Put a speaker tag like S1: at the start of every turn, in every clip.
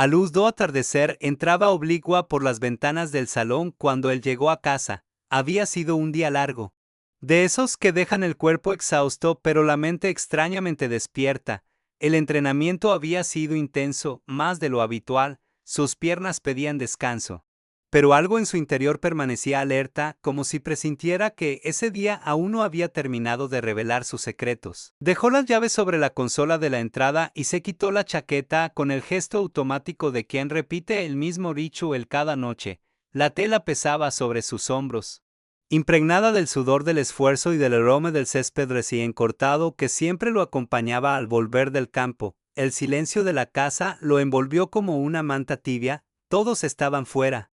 S1: A luz do atardecer entraba oblicua por las ventanas del salón cuando él llegó a casa. Había sido un día largo. De esos que dejan el cuerpo exhausto pero la mente extrañamente despierta. El entrenamiento había sido intenso, más de lo habitual, sus piernas pedían descanso. Pero algo en su interior permanecía alerta, como si presintiera que ese día aún no había terminado de revelar sus secretos. Dejó las llaves sobre la consola de la entrada y se quitó la chaqueta con el gesto automático de quien repite el mismo ritual cada noche. La tela pesaba sobre sus hombros, impregnada del sudor del esfuerzo y del aroma del césped recién cortado que siempre lo acompañaba al volver del campo. El silencio de la casa lo envolvió como una manta tibia, todos estaban fuera.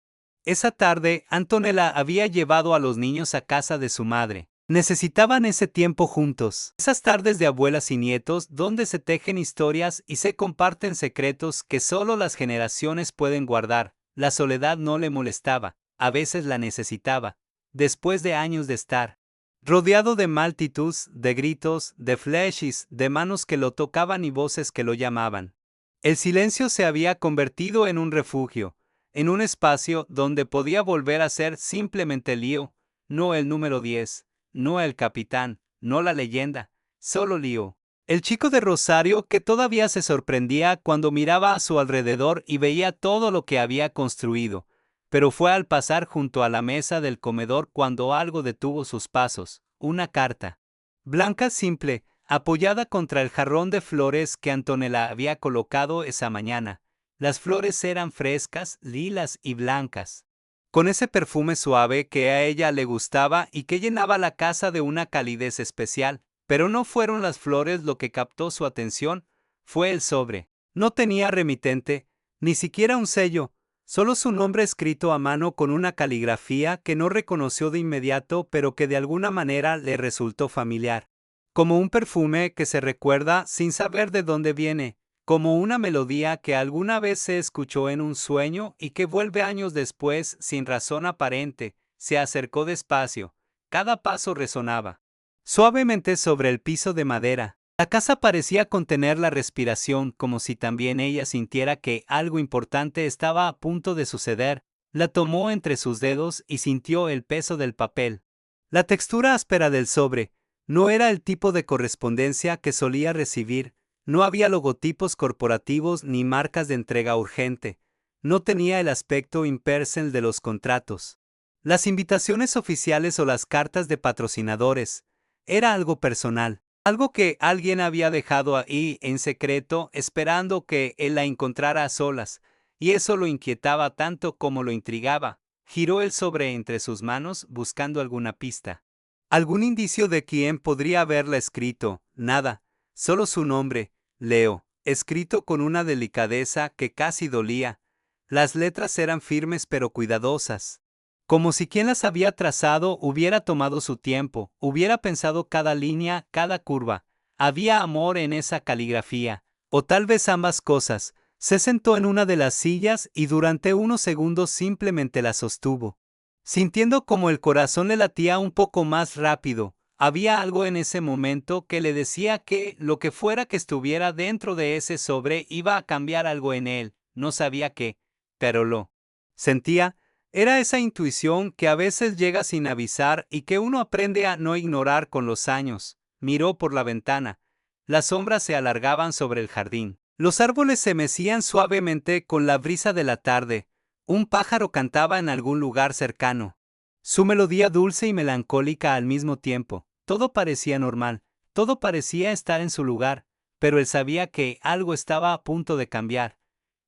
S1: Esa tarde, Antonella había llevado a los niños a casa de su madre. Necesitaban ese tiempo juntos. Esas tardes de abuelas y nietos donde se tejen historias y se comparten secretos que solo las generaciones pueden guardar. La soledad no le molestaba, a veces la necesitaba. Después de años de estar rodeado de multitudes, de gritos, de flashes, de manos que lo tocaban y voces que lo llamaban. El silencio se había convertido en un refugio, en un espacio donde podía volver a ser simplemente Leo, no el número 10, no el capitán, no la leyenda, solo Leo. El chico de Rosario que todavía se sorprendía cuando miraba a su alrededor y veía todo lo que había construido, pero fue al pasar junto a la mesa del comedor cuando algo detuvo sus pasos, una carta. Blanca simple, apoyada contra el jarrón de flores que Antonella había colocado esa mañana. Las flores eran frescas, lilas y blancas, con ese perfume suave que a ella le gustaba y que llenaba la casa de una calidez especial. Pero no fueron las flores lo que captó su atención, fue el sobre. No tenía remitente, ni siquiera un sello, solo su nombre escrito a mano con una caligrafía que no reconoció de inmediato pero que de alguna manera le resultó familiar. Como un perfume que se recuerda sin saber de dónde viene, como una melodía que alguna vez se escuchó en un sueño y que vuelve años después sin razón aparente. Se acercó despacio, cada paso resonaba suavemente sobre el piso de madera. La casa parecía contener la respiración como si también ella sintiera que algo importante estaba a punto de suceder. La tomó entre sus dedos y sintió el peso del papel. La textura áspera del sobre no era el tipo de correspondencia que solía recibir. No había logotipos corporativos ni marcas de entrega urgente. No tenía el aspecto impersonal de los contratos, las invitaciones oficiales o las cartas de patrocinadores. Era algo personal, algo que alguien había dejado ahí en secreto esperando que él la encontrara a solas, y eso lo inquietaba tanto como lo intrigaba. Giró el sobre entre sus manos buscando alguna pista, algún indicio de quién podría haberla escrito. Nada, solo su nombre, Leo, escrito con una delicadeza que casi dolía. Las letras eran firmes pero cuidadosas, como si quien las había trazado hubiera tomado su tiempo, hubiera pensado cada línea, cada curva. Había amor en esa caligrafía, o tal vez ambas cosas. Se sentó en una de las sillas y durante unos segundos simplemente la sostuvo, sintiendo como el corazón le latía un poco más rápido. Había algo en ese momento que le decía que lo que fuera que estuviera dentro de ese sobre iba a cambiar algo en él. No sabía qué, pero lo sentía. Era esa intuición que a veces llega sin avisar y que uno aprende a no ignorar con los años. Miró por la ventana. Las sombras se alargaban sobre el jardín. Los árboles se mecían suavemente con la brisa de la tarde. Un pájaro cantaba en algún lugar cercano, su melodía dulce y melancólica al mismo tiempo. Todo parecía normal, todo parecía estar en su lugar, pero él sabía que algo estaba a punto de cambiar.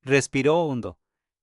S1: Respiró hondo.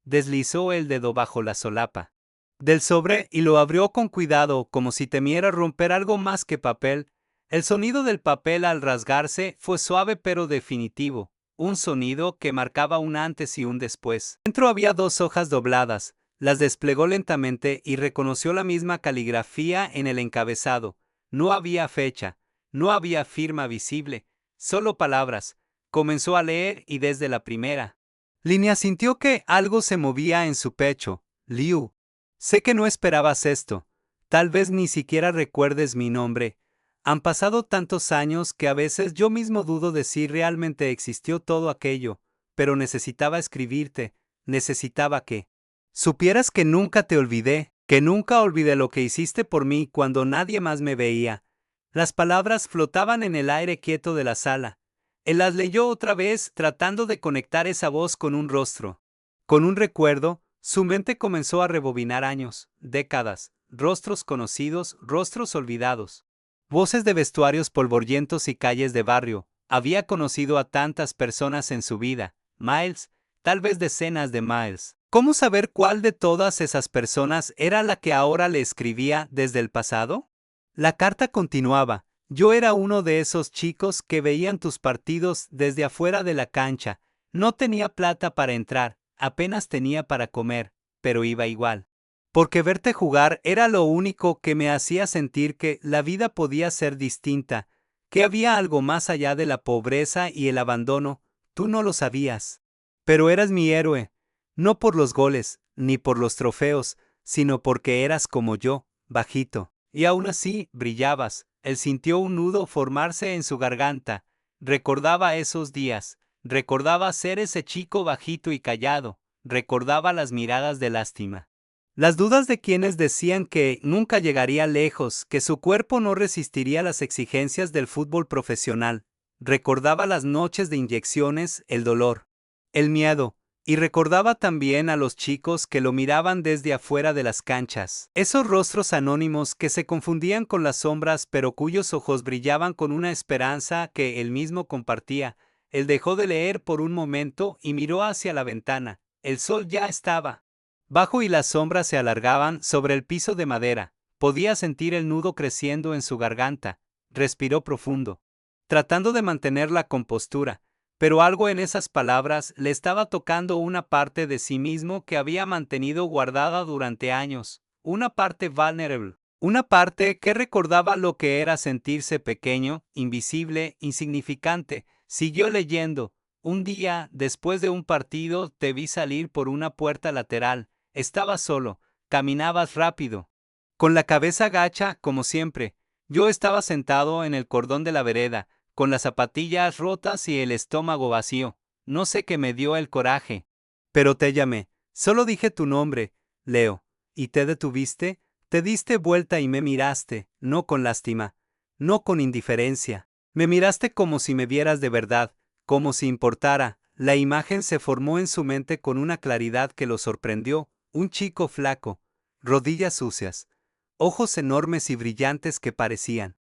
S1: Deslizó el dedo bajo la solapa del sobre y lo abrió con cuidado, como si temiera romper algo más que papel. El sonido del papel al rasgarse fue suave pero definitivo, un sonido que marcaba un antes y un después. Dentro había dos hojas dobladas, las desplegó lentamente y reconoció la misma caligrafía en el encabezado. No había fecha, no había firma visible, solo palabras. Comenzó a leer y desde la primera línea sintió que algo se movía en su pecho. Liu, sé que no esperabas esto. Tal vez ni siquiera recuerdes mi nombre. Han pasado tantos años que a veces yo mismo dudo de si realmente existió todo aquello. pero necesitaba escribirte, necesitaba que supieras que nunca te olvidé, que nunca olvidé lo que hiciste por mí cuando nadie más me veía. Las palabras flotaban en el aire quieto de la sala. Él las leyó otra vez, tratando de conectar esa voz con un rostro. Con un recuerdo, su mente comenzó a rebobinar años, décadas, rostros conocidos, rostros olvidados. Voces de vestuarios polvorientos y calles de barrio. Había conocido a tantas personas en su vida, Miles, tal vez decenas de Miles. ¿Cómo saber cuál de todas esas personas era la que ahora le escribía desde el pasado? La carta continuaba. Yo era uno de esos chicos que veían tus partidos desde afuera de la cancha. No tenía plata para entrar, apenas tenía para comer, pero iba igual. Porque verte jugar era lo único que me hacía sentir que la vida podía ser distinta, que había algo más allá de la pobreza y el abandono. Tú no lo sabías. Pero eras mi héroe, no por los goles, ni por los trofeos, sino porque eras como yo, bajito. Y aún así, brillabas. Él sintió un nudo formarse en su garganta. Recordaba esos días. Recordaba ser ese chico bajito y callado. Recordaba las miradas de lástima. Las dudas de quienes decían que nunca llegaría lejos, que su cuerpo no resistiría las exigencias del fútbol profesional. Recordaba las noches de inyecciones, el dolor, el miedo, y recordaba también a los chicos que lo miraban desde afuera de las canchas. Esos rostros anónimos que se confundían con las sombras pero cuyos ojos brillaban con una esperanza que él mismo compartía. Él dejó de leer por un momento y miró hacia la ventana. El sol ya estaba bajo y las sombras se alargaban sobre el piso de madera. Podía sentir el nudo creciendo en su garganta. Respiró profundo, tratando de mantener la compostura. Pero algo en esas palabras le estaba tocando una parte de sí mismo que había mantenido guardada durante años, una parte vulnerable, una parte que recordaba lo que era sentirse pequeño, invisible, insignificante. Siguió leyendo. Un día, después de un partido, te vi salir por una puerta lateral. Estabas solo, caminabas rápido, con la cabeza gacha, como siempre. Yo estaba sentado en el cordón de la vereda, con las zapatillas rotas y el estómago vacío. No sé qué me dio el coraje. Pero te llamé. Solo dije tu nombre, Leo. ¿Y te detuviste? Te diste vuelta y me miraste, no con lástima, no con indiferencia. Me miraste como si me vieras de verdad, como si importara. La imagen se formó en su mente con una claridad que lo sorprendió. Un chico flaco, rodillas sucias, ojos enormes y brillantes que parecían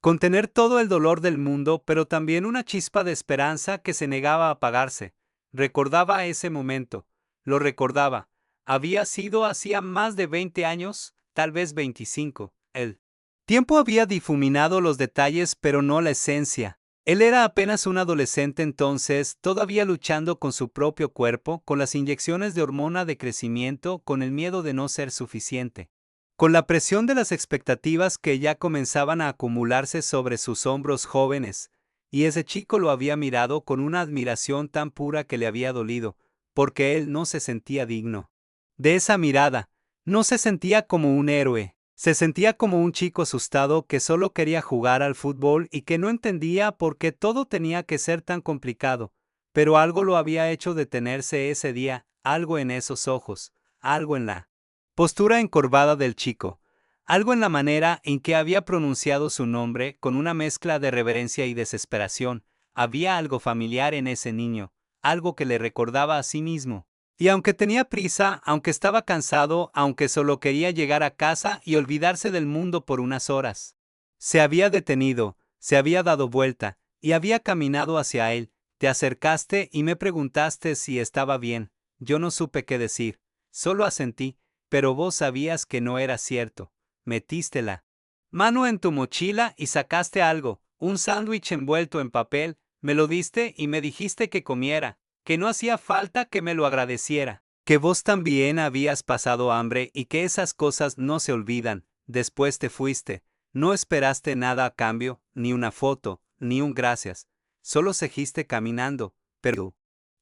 S1: contener todo el dolor del mundo, pero también una chispa de esperanza que se negaba a apagarse. Recordaba ese momento, lo recordaba. Había sido hacía más de 20 años, tal vez 25. El tiempo había difuminado los detalles, pero no la esencia. Él era apenas un adolescente entonces, todavía luchando con su propio cuerpo, con las inyecciones de hormona de crecimiento, con el miedo de no ser suficiente, con la presión de las expectativas que ya comenzaban a acumularse sobre sus hombros jóvenes, y ese chico lo había mirado con una admiración tan pura que le había dolido, porque él no se sentía digno de esa mirada, no se sentía como un héroe, se sentía como un chico asustado que solo quería jugar al fútbol y que no entendía por qué todo tenía que ser tan complicado, pero algo lo había hecho detenerse ese día, algo en esos ojos, algo en la postura encorvada del chico, algo en la manera en que había pronunciado su nombre con una mezcla de reverencia y desesperación. Había algo familiar en ese niño, algo que le recordaba a sí mismo. Y aunque tenía prisa, aunque estaba cansado, aunque solo quería llegar a casa y olvidarse del mundo por unas horas, se había detenido, se había dado vuelta, y había caminado hacia él. Te acercaste y me preguntaste si estaba bien. Yo no supe qué decir, solo asentí. Pero vos sabías que no era cierto. Metiste la mano en tu mochila y sacaste algo, un sándwich envuelto en papel, me lo diste y me dijiste que comiera, que no hacía falta que me lo agradeciera, que vos también habías pasado hambre y que esas cosas no se olvidan. Después te fuiste, no esperaste nada a cambio, ni una foto, ni un gracias, solo seguiste caminando, pero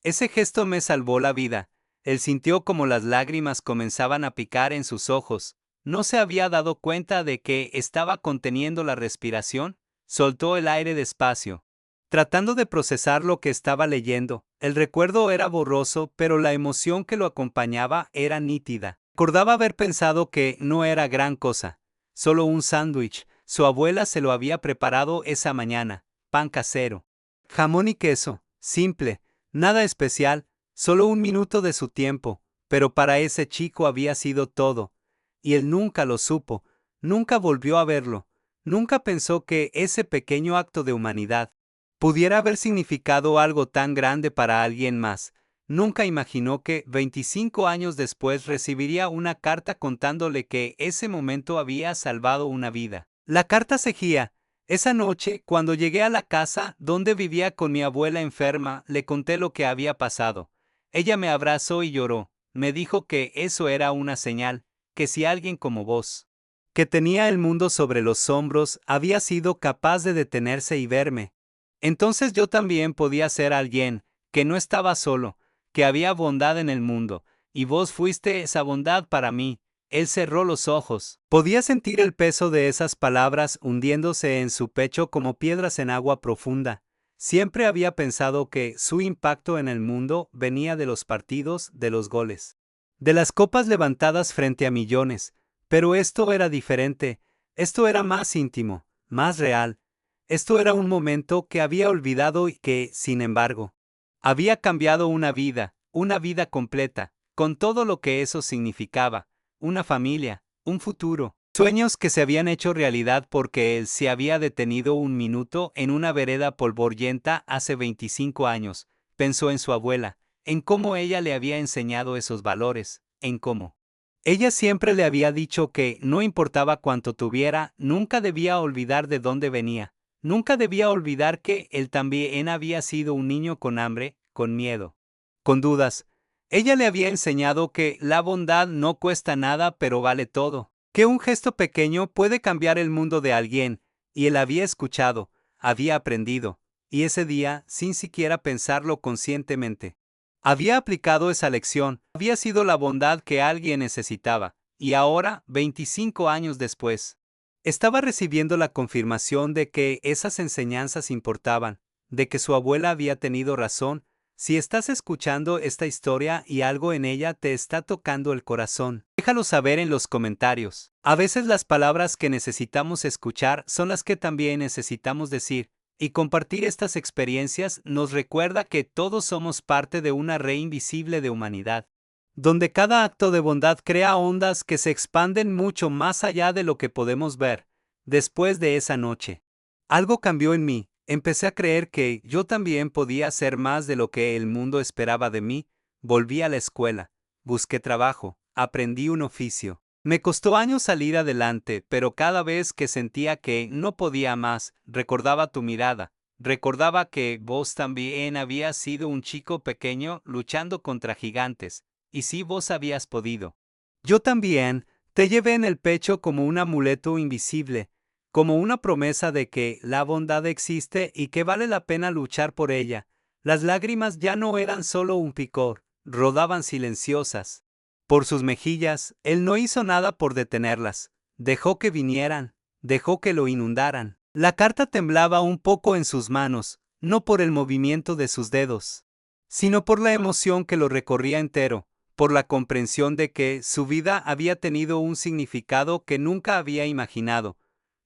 S1: ese gesto me salvó la vida. Él sintió como las lágrimas comenzaban a picar en sus ojos. ¿No se había dado cuenta de que estaba conteniendo la respiración? Soltó el aire despacio, tratando de procesar lo que estaba leyendo. El recuerdo era borroso, pero la emoción que lo acompañaba era nítida. Recordaba haber pensado que no era gran cosa, solo un sándwich. Su abuela se lo había preparado esa mañana, pan casero, jamón y queso, simple, nada especial, solo un minuto de su tiempo, pero para ese chico había sido todo, y él nunca lo supo, nunca volvió a verlo, nunca pensó que ese pequeño acto de humanidad pudiera haber significado algo tan grande para alguien más. Nunca imaginó que 25 años después recibiría una carta contándole que ese momento había salvado una vida. La carta seguía: esa noche, cuando llegué a la casa donde vivía con mi abuela enferma, le conté lo que había pasado. Ella me abrazó y lloró. Me dijo que eso era una señal, que si alguien como vos, que tenía el mundo sobre los hombros, había sido capaz de detenerse y verme, entonces yo también podía ser alguien, que no estaba solo, que había bondad en el mundo, y vos fuiste esa bondad para mí. Él cerró los ojos. Podía sentir el peso de esas palabras hundiéndose en su pecho como piedras en agua profunda. Siempre había pensado que su impacto en el mundo venía de los partidos, de los goles, de las copas levantadas frente a millones, pero esto era diferente, esto era más íntimo, más real. Esto era un momento que había olvidado y que, sin embargo, había cambiado una vida completa, con todo lo que eso significaba, una familia, un futuro, sueños que se habían hecho realidad porque él se había detenido un minuto en una vereda polvorienta hace 25 años, pensó en su abuela, en cómo ella le había enseñado esos valores, en cómo ella siempre le había dicho que, no importaba cuánto tuviera, nunca debía olvidar de dónde venía. Nunca debía olvidar que él también había sido un niño con hambre, con miedo, con dudas. Ella le había enseñado que la bondad no cuesta nada pero vale todo, que un gesto pequeño puede cambiar el mundo de alguien, y él había escuchado, había aprendido, y ese día, sin siquiera pensarlo conscientemente, había aplicado esa lección, había sido la bondad que alguien necesitaba, y ahora, 25 años después, estaba recibiendo la confirmación de que esas enseñanzas importaban, de que su abuela había tenido razón. Si estás escuchando esta historia y algo en ella te está tocando el corazón, déjalo saber en los comentarios. A veces las palabras que necesitamos escuchar son las que también necesitamos decir, y compartir estas experiencias nos recuerda que todos somos parte de una red invisible de humanidad, donde cada acto de bondad crea ondas que se expanden mucho más allá de lo que podemos ver. Después de esa noche, algo cambió en mí. Empecé a creer que yo también podía hacer más de lo que el mundo esperaba de mí. Volví a la escuela, busqué trabajo, aprendí un oficio. Me costó años salir adelante, pero cada vez que sentía que no podía más, recordaba tu mirada. Recordaba que vos también habías sido un chico pequeño luchando contra gigantes. Y si vos habías podido. Yo también te llevé en el pecho como un amuleto invisible, como una promesa de que la bondad existe y que vale la pena luchar por ella. Las lágrimas ya no eran solo un picor, rodaban silenciosas por sus mejillas. Él no hizo nada por detenerlas. Dejó que vinieran, dejó que lo inundaran. La carta temblaba un poco en sus manos, no por el movimiento de sus dedos, sino por la emoción que lo recorría entero, por la comprensión de que su vida había tenido un significado que nunca había imaginado.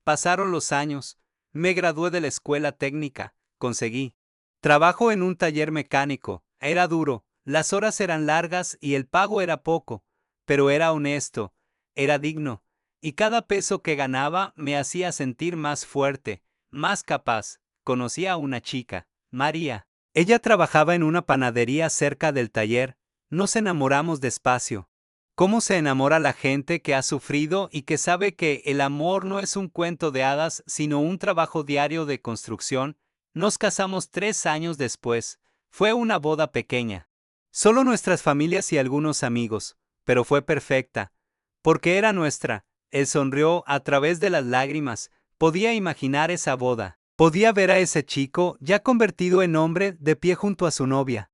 S1: Pasaron los años, me gradué de la escuela técnica, conseguí trabajo en un taller mecánico. Era duro, las horas eran largas y el pago era poco, pero era honesto, era digno, y cada peso que ganaba me hacía sentir más fuerte, más capaz. Conocí a una chica, María. Ella trabajaba en una panadería cerca del taller. Nos enamoramos despacio. ¿Cómo se enamora la gente que ha sufrido y que sabe que el amor no es un cuento de hadas, sino un trabajo diario de construcción? Nos casamos 3 años después. Fue una boda pequeña. Solo nuestras familias y algunos amigos, pero fue perfecta. Porque era nuestra. Él sonrió a través de las lágrimas. Podía imaginar esa boda. Podía ver a ese chico, ya convertido en hombre, de pie junto a su novia.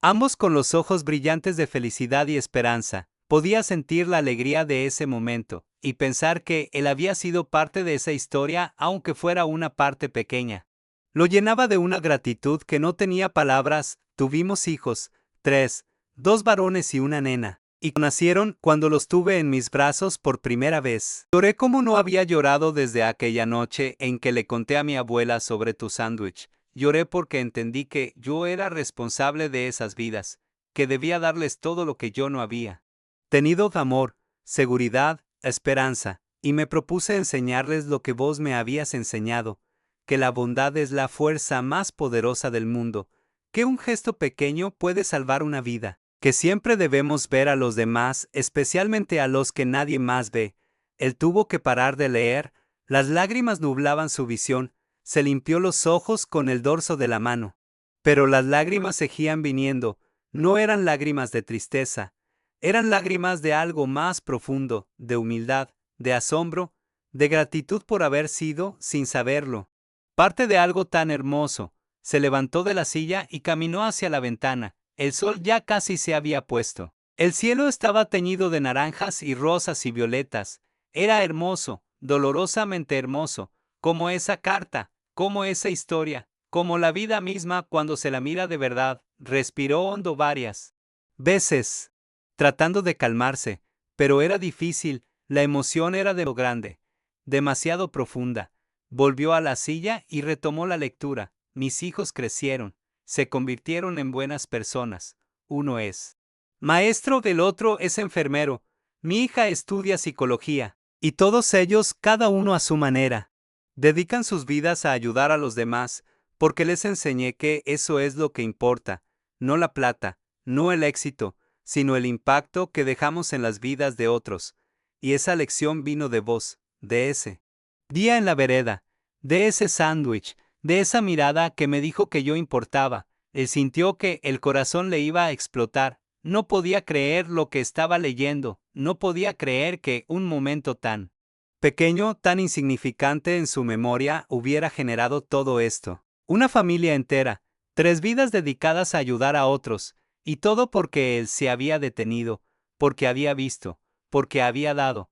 S1: Ambos con los ojos brillantes de felicidad y esperanza. Podía sentir la alegría de ese momento, y pensar que él había sido parte de esa historia aunque fuera una parte pequeña. Lo llenaba de una gratitud que no tenía palabras. Tuvimos hijos, 3, 2 varones y una nena, y nacieron cuando los tuve en mis brazos por primera vez. Lloré como no había llorado desde aquella noche en que le conté a mi abuela sobre tu sándwich. Lloré porque entendí que yo era responsable de esas vidas, que debía darles todo lo que yo no había tenido: amor, seguridad, esperanza, y me propuse enseñarles lo que vos me habías enseñado, que la bondad es la fuerza más poderosa del mundo, que un gesto pequeño puede salvar una vida, que siempre debemos ver a los demás, especialmente a los que nadie más ve. Él tuvo que parar de leer, las lágrimas nublaban su visión, se limpió los ojos con el dorso de la mano. Pero las lágrimas seguían viniendo, no eran lágrimas de tristeza, eran lágrimas de algo más profundo, de humildad, de asombro, de gratitud por haber sido, sin saberlo, parte de algo tan hermoso. Se levantó de la silla y caminó hacia la ventana. El sol ya casi se había puesto. El cielo estaba teñido de naranjas y rosas y violetas. Era hermoso, dolorosamente hermoso, como esa carta, como esa historia, como la vida misma cuando se la mira de verdad. Respiró hondo varias veces, tratando de calmarse, pero era difícil. La emoción era de lo grande, demasiado profunda. Volvió a la silla y retomó la lectura. Mis hijos crecieron, se convirtieron en buenas personas. Uno es maestro, el otro es enfermero. Mi hija estudia psicología. Y todos ellos, cada uno a su manera, dedican sus vidas a ayudar a los demás, porque les enseñé que eso es lo que importa, no la plata, no el éxito, sino el impacto que dejamos en las vidas de otros. Y esa lección vino de vos, de ese día en la vereda, de ese sándwich, de esa mirada que me dijo que yo importaba. Él sintió que el corazón le iba a explotar. No podía creer lo que estaba leyendo, no podía creer que un momento tan pequeño, tan insignificante en su memoria, hubiera generado todo esto. Una familia entera, 3 vidas dedicadas a ayudar a otros, y todo porque él se había detenido, porque había visto, porque había dado.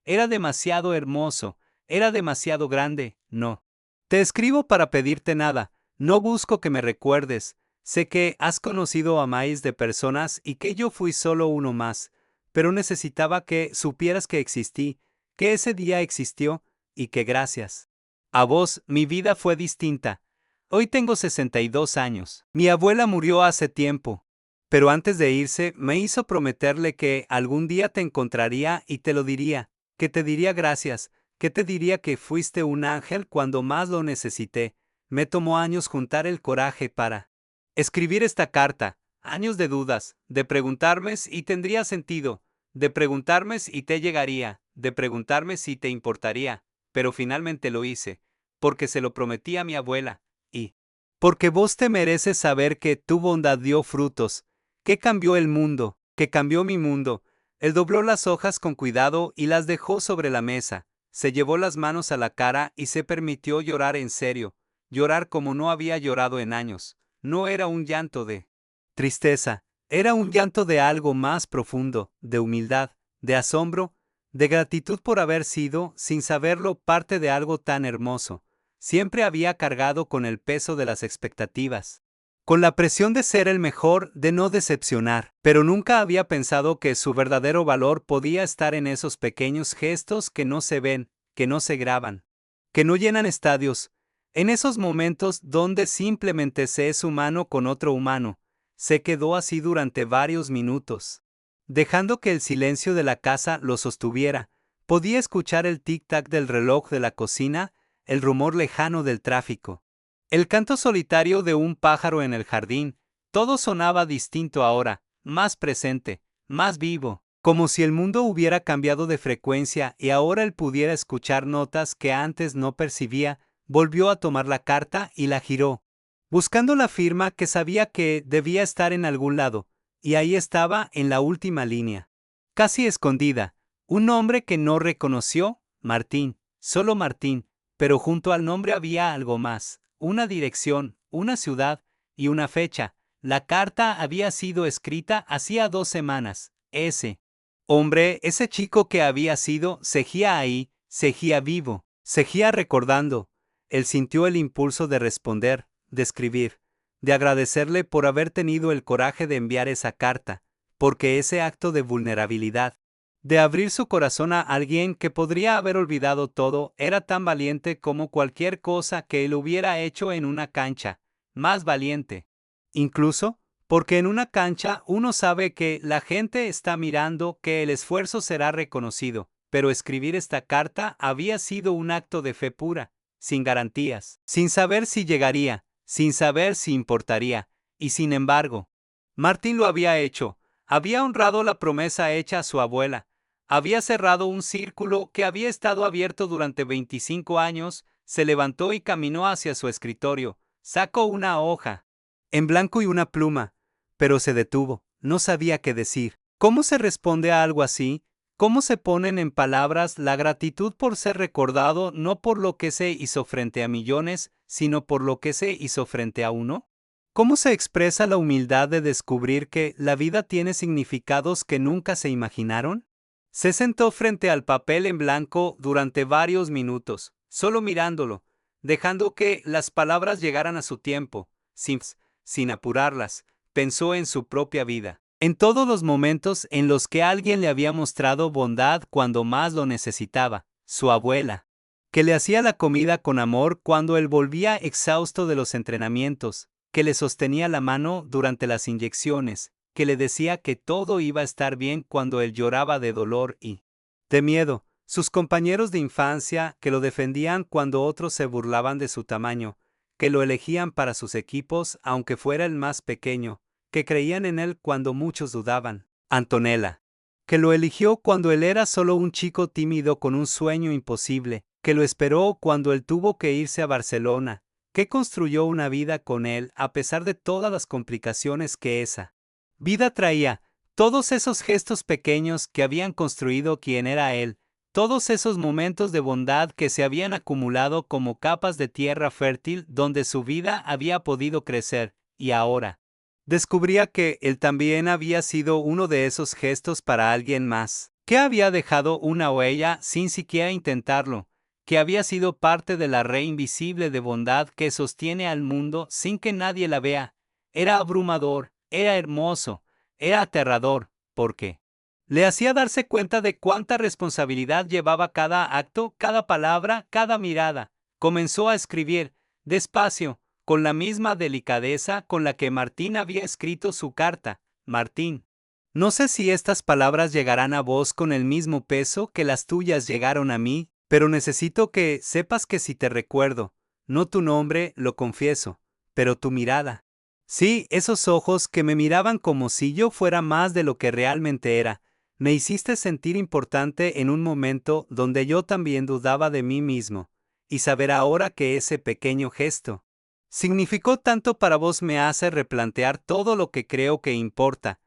S1: Era demasiado hermoso, era demasiado grande. No te escribo para pedirte nada, no busco que me recuerdes. Sé que has conocido a maíz de personas y que yo fui solo uno más, pero necesitaba que supieras que existí, que ese día existió, y que gracias a vos mi vida fue distinta. Hoy tengo 62 años. Mi abuela murió hace tiempo, pero antes de irse me hizo prometerle que algún día te encontraría y te lo diría, que te diría gracias, que te diría que fuiste un ángel cuando más lo necesité. Me tomó años juntar el coraje para escribir esta carta, años de dudas, de preguntarme si tendría sentido, de preguntarme si te llegaría, de preguntarme si te importaría, pero finalmente lo hice, porque se lo prometí a mi abuela, y porque vos te mereces saber que tu bondad dio frutos, que cambió el mundo, que cambió mi mundo. Él dobló las hojas con cuidado y las dejó sobre la mesa. Se llevó las manos a la cara y se permitió llorar en serio, llorar como no había llorado en años. No era un llanto de tristeza, era un llanto de algo más profundo, de humildad, de asombro, de gratitud por haber sido, sin saberlo, parte de algo tan hermoso. Siempre había cargado con el peso de las expectativas, con la presión de ser el mejor, de no decepcionar, pero nunca había pensado que su verdadero valor podía estar en esos pequeños gestos que no se ven, que no se graban, que no llenan estadios, en esos momentos donde simplemente se es humano con otro humano. Se quedó así durante varios minutos, dejando que el silencio de la casa lo sostuviera. Podía escuchar el tic-tac del reloj de la cocina, el rumor lejano del tráfico, el canto solitario de un pájaro en el jardín. Todo sonaba distinto ahora, más presente, más vivo, como si el mundo hubiera cambiado de frecuencia y ahora él pudiera escuchar notas que antes no percibía. Volvió a tomar la carta y la giró, buscando la firma que sabía que debía estar en algún lado, y ahí estaba en la última línea, casi escondida, un nombre que no reconoció: Martín, solo Martín. Pero junto al nombre había algo más, una dirección, una ciudad y una fecha. La carta había sido escrita hacía 2 semanas. Ese hombre, ese chico que había sido, seguía ahí, seguía vivo, seguía recordando. Él sintió el impulso de responder, de escribir, de agradecerle por haber tenido el coraje de enviar esa carta, porque ese acto de vulnerabilidad, de abrir su corazón a alguien que podría haber olvidado todo, era tan valiente como cualquier cosa que él hubiera hecho en una cancha, más valiente. Incluso, porque en una cancha uno sabe que la gente está mirando, que el esfuerzo será reconocido, pero escribir esta carta había sido un acto de fe pura, sin garantías, sin saber si llegaría, sin saber si importaría, y sin embargo, Martín lo había hecho, había honrado la promesa hecha a su abuela, había cerrado un círculo que había estado abierto durante 25 años, se levantó y caminó hacia su escritorio, sacó una hoja en blanco y una pluma, pero se detuvo, no sabía qué decir. ¿Cómo se responde a algo así? ¿Cómo se ponen en palabras la gratitud por ser recordado no por lo que se hizo frente a millones, sino por lo que se hizo frente a uno? ¿Cómo se expresa la humildad de descubrir que la vida tiene significados que nunca se imaginaron? Se sentó frente al papel en blanco durante varios minutos, solo mirándolo, dejando que las palabras llegaran a su tiempo, sin apurarlas. Pensó en su propia vida, en todos los momentos en los que alguien le había mostrado bondad cuando más lo necesitaba, su abuela, que le hacía la comida con amor cuando él volvía exhausto de los entrenamientos, que le sostenía la mano durante las inyecciones, que le decía que todo iba a estar bien cuando él lloraba de dolor y de miedo, sus compañeros de infancia que lo defendían cuando otros se burlaban de su tamaño, que lo elegían para sus equipos aunque fuera el más pequeño, que creían en él cuando muchos dudaban. Antonella, que lo eligió cuando él era solo un chico tímido con un sueño imposible, que lo esperó cuando él tuvo que irse a Barcelona, que construyó una vida con él a pesar de todas las complicaciones que esa vida traía, todos esos gestos pequeños que habían construido quien era él, todos esos momentos de bondad que se habían acumulado como capas de tierra fértil donde su vida había podido crecer, y ahora descubría que él también había sido uno de esos gestos para alguien más, que había dejado una huella sin siquiera intentarlo, que había sido parte de la red invisible de bondad que sostiene al mundo sin que nadie la vea. Era abrumador, era hermoso, era aterrador, porque le hacía darse cuenta de cuánta responsabilidad llevaba cada acto, cada palabra, cada mirada. Comenzó a escribir, despacio, con la misma delicadeza con la que Martín había escrito su carta. Martín, no sé si estas palabras llegarán a vos con el mismo peso que las tuyas llegaron a mí, pero necesito que sepas que si te recuerdo, no tu nombre, lo confieso, pero tu mirada. Sí, esos ojos que me miraban como si yo fuera más de lo que realmente era. Me hiciste sentir importante en un momento donde yo también dudaba de mí mismo, y saber ahora que ese pequeño gesto significó tanto para vos me hace replantear todo lo que creo que importa.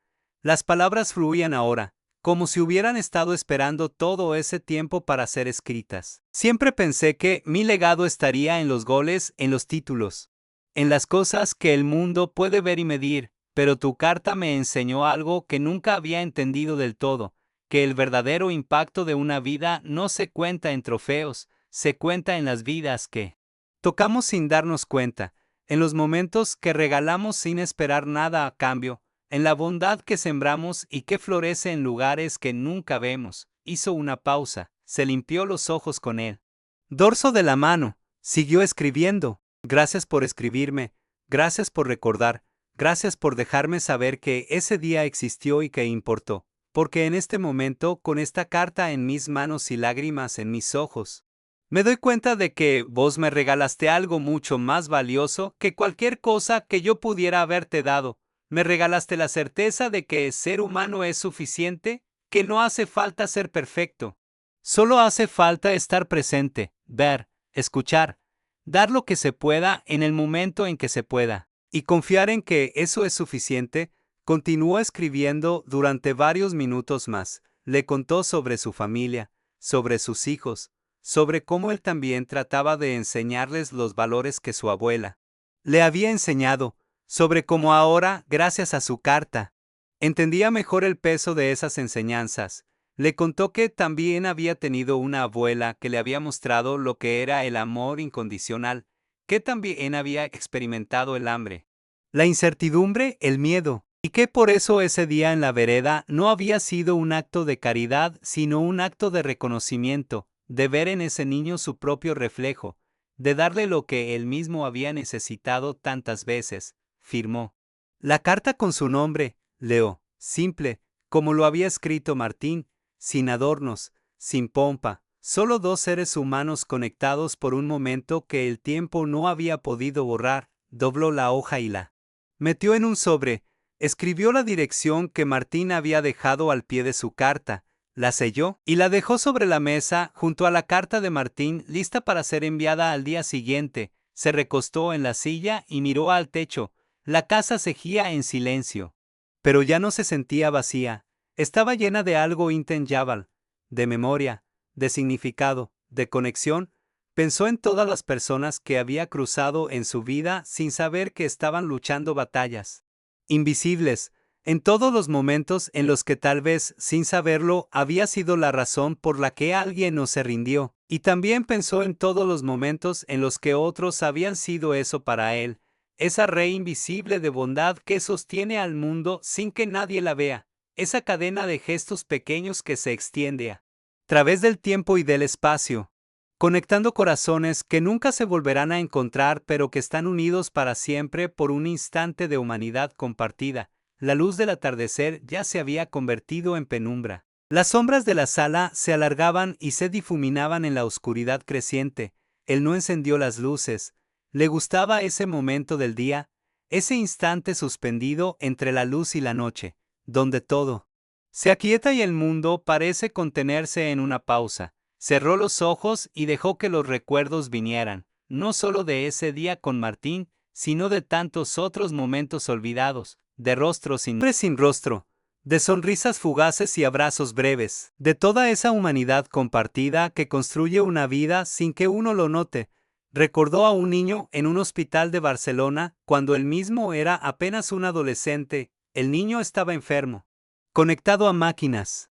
S1: Las palabras fluían ahora, como si hubieran estado esperando todo ese tiempo para ser escritas. Siempre pensé que mi legado estaría en los goles, en los títulos, en las cosas que el mundo puede ver y medir, pero tu carta me enseñó algo que nunca había entendido del todo, que el verdadero impacto de una vida no se cuenta en trofeos, se cuenta en las vidas que tocamos sin darnos cuenta, en los momentos que regalamos sin esperar nada a cambio, en la bondad que sembramos y que florece en lugares que nunca vemos. Hizo una pausa, se limpió los ojos con el dorso de la mano, siguió escribiendo. Gracias por escribirme, gracias por recordar, gracias por dejarme saber que ese día existió y que importó, porque en este momento, con esta carta en mis manos y lágrimas en mis ojos, me doy cuenta de que vos me regalaste algo mucho más valioso que cualquier cosa que yo pudiera haberte dado. Me regalaste la certeza de que ser humano es suficiente, que no hace falta ser perfecto. Solo hace falta estar presente, ver, escuchar, dar lo que se pueda en el momento en que se pueda, y confiar en que eso es suficiente. Continuó escribiendo durante varios minutos más. Le contó sobre su familia, sobre sus hijos, sobre cómo él también trataba de enseñarles los valores que su abuela le había enseñado, sobre cómo ahora, gracias a su carta, entendía mejor el peso de esas enseñanzas. Le contó que también había tenido una abuela que le había mostrado lo que era el amor incondicional, que también había experimentado el hambre, la incertidumbre, el miedo, y que por eso ese día en la vereda no había sido un acto de caridad, sino un acto de reconocimiento, de ver en ese niño su propio reflejo, de darle lo que él mismo había necesitado tantas veces, firmó. La carta con su nombre, Leo, simple, como lo había escrito Martín, sin adornos, sin pompa, solo dos seres humanos conectados por un momento que el tiempo no había podido borrar, dobló la hoja y la metió en un sobre, escribió la dirección que Martín había dejado al pie de su carta, la selló y la dejó sobre la mesa junto a la carta de Martín lista para ser enviada al día siguiente. Se recostó en la silla y miró al techo. La casa seguía en silencio. Pero ya no se sentía vacía. Estaba llena de algo intangible, de memoria, de significado, de conexión. Pensó en todas las personas que había cruzado en su vida sin saber que estaban luchando batallas invisibles, en todos los momentos en los que tal vez, sin saberlo, había sido la razón por la que alguien no se rindió, y también pensó en todos los momentos en los que otros habían sido eso para él, esa red invisible de bondad que sostiene al mundo sin que nadie la vea, esa cadena de gestos pequeños que se extiende a través del tiempo y del espacio, conectando corazones que nunca se volverán a encontrar pero que están unidos para siempre por un instante de humanidad compartida. La luz del atardecer ya se había convertido en penumbra. Las sombras de la sala se alargaban y se difuminaban en la oscuridad creciente. Él no encendió las luces. Le gustaba ese momento del día, ese instante suspendido entre la luz y la noche, donde todo se aquieta y el mundo parece contenerse en una pausa. Cerró los ojos y dejó que los recuerdos vinieran, no solo de ese día con Martín, sino de tantos otros momentos olvidados, de rostros sin rostro, de sonrisas fugaces y abrazos breves, de toda esa humanidad compartida que construye una vida sin que uno lo note. Recordó a un niño en un hospital de Barcelona cuando él mismo era apenas un adolescente. El niño estaba enfermo, conectado a máquinas,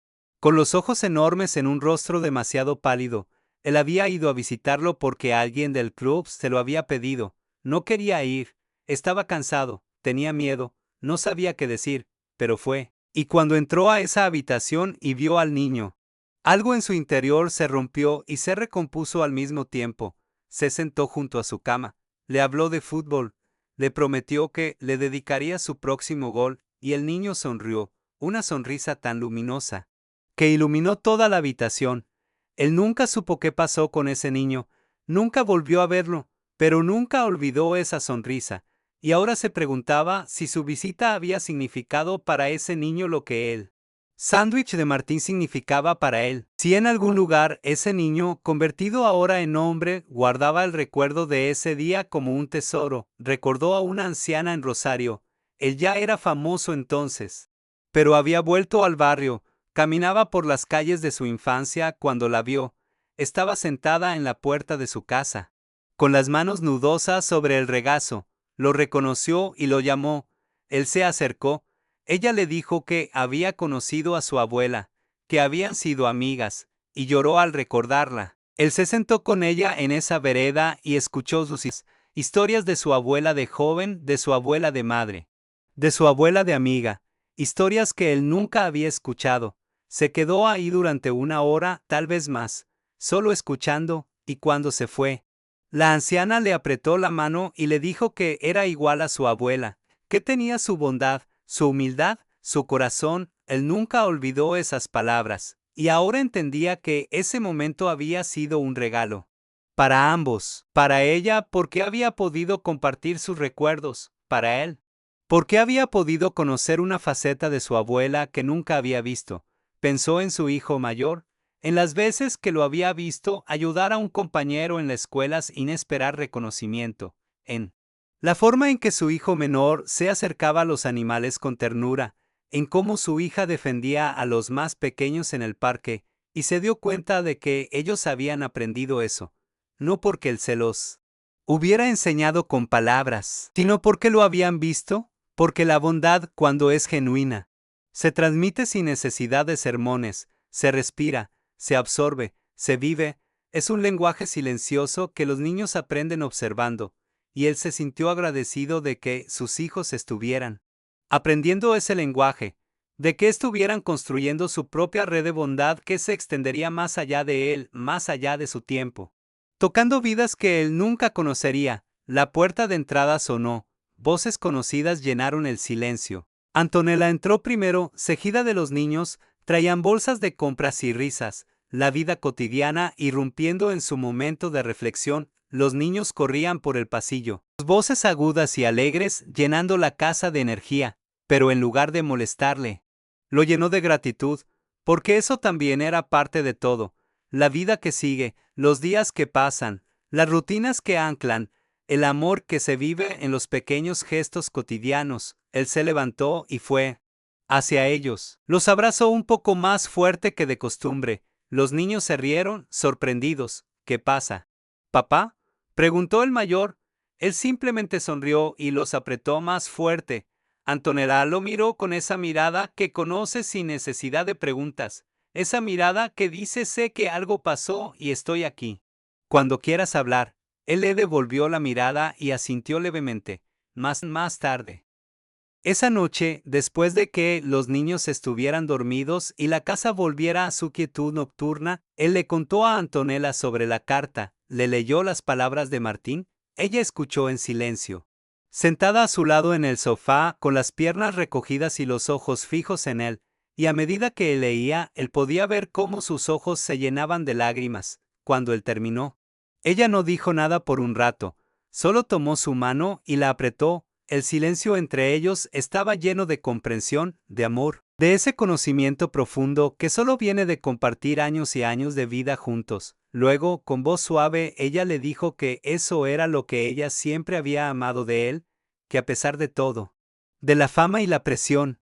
S1: con los ojos enormes en un rostro demasiado pálido. Él había ido a visitarlo porque alguien del club se lo había pedido. No quería ir, estaba cansado, tenía miedo, no sabía qué decir, pero fue. Y cuando entró a esa habitación y vio al niño, algo en su interior se rompió y se recompuso al mismo tiempo. Se sentó junto a su cama, le habló de fútbol, le prometió que le dedicaría su próximo gol, y el niño sonrió, una sonrisa tan luminosa que iluminó toda la habitación. Él nunca supo qué pasó con ese niño, nunca volvió a verlo, pero nunca olvidó esa sonrisa, y ahora se preguntaba si su visita había significado para ese niño lo que el sándwich de Martín significaba para él. Si en algún lugar ese niño, convertido ahora en hombre, guardaba el recuerdo de ese día como un tesoro, recordó a una anciana en Rosario. Él ya era famoso entonces, pero había vuelto al barrio. Caminaba por las calles de su infancia cuando la vio. Estaba sentada en la puerta de su casa, con las manos nudosas sobre el regazo. Lo reconoció y lo llamó. Él se acercó. Ella le dijo que había conocido a su abuela, que habían sido amigas, y lloró al recordarla. Él se sentó con ella en esa vereda y escuchó sus historias de su abuela de joven, de su abuela de madre, de su abuela de amiga, historias que él nunca había escuchado. Se quedó ahí durante una hora, tal vez más, solo escuchando, y cuando se fue, la anciana le apretó la mano y le dijo que era igual a su abuela, que tenía su bondad, su humildad, su corazón. Él nunca olvidó esas palabras, y ahora entendía que ese momento había sido un regalo. Para ambos, para ella porque había podido compartir sus recuerdos, para él, porque había podido conocer una faceta de su abuela que nunca había visto. Pensó en su hijo mayor, en las veces que lo había visto ayudar a un compañero en la escuela sin esperar reconocimiento, en la forma en que su hijo menor se acercaba a los animales con ternura, en cómo su hija defendía a los más pequeños en el parque, y se dio cuenta de que ellos habían aprendido eso, no porque él se los hubiera enseñado con palabras, sino porque lo habían visto, porque la bondad, cuando es genuina, se transmite sin necesidad de sermones, se respira, se absorbe, se vive. Es un lenguaje silencioso que los niños aprenden observando, y él se sintió agradecido de que sus hijos estuvieran aprendiendo ese lenguaje, de que estuvieran construyendo su propia red de bondad que se extendería más allá de él, más allá de su tiempo. Tocando vidas que él nunca conocería, la puerta de entrada sonó, voces conocidas llenaron el silencio. Antonella entró primero, seguida de los niños, traían bolsas de compras y risas, la vida cotidiana irrumpiendo en su momento de reflexión. Los niños corrían por el pasillo, sus voces agudas y alegres llenando la casa de energía, pero en lugar de molestarle, lo llenó de gratitud, porque eso también era parte de todo, la vida que sigue, los días que pasan, las rutinas que anclan, el amor que se vive en los pequeños gestos cotidianos. Él se levantó y fue hacia ellos. Los abrazó un poco más fuerte que de costumbre. Los niños se rieron, sorprendidos. ¿Qué pasa? ¿Papá?, preguntó el mayor. Él simplemente sonrió y los apretó más fuerte. Antonella lo miró con esa mirada que conoce sin necesidad de preguntas. Esa mirada que dice sé que algo pasó y estoy aquí. Cuando quieras hablar. Él le devolvió la mirada y asintió levemente. Más tarde. Esa noche, después de que los niños estuvieran dormidos y la casa volviera a su quietud nocturna, él le contó a Antonella sobre la carta, le leyó las palabras de Martín, ella escuchó en silencio. Sentada a su lado en el sofá, con las piernas recogidas y los ojos fijos en él, y a medida que él leía, él podía ver cómo sus ojos se llenaban de lágrimas. Cuando él terminó, ella no dijo nada por un rato, solo tomó su mano y la apretó. El silencio entre ellos estaba lleno de comprensión, de amor, de ese conocimiento profundo que solo viene de compartir años y años de vida juntos. Luego, con voz suave, ella le dijo que eso era lo que ella siempre había amado de él, que a pesar de todo, de la fama y la presión,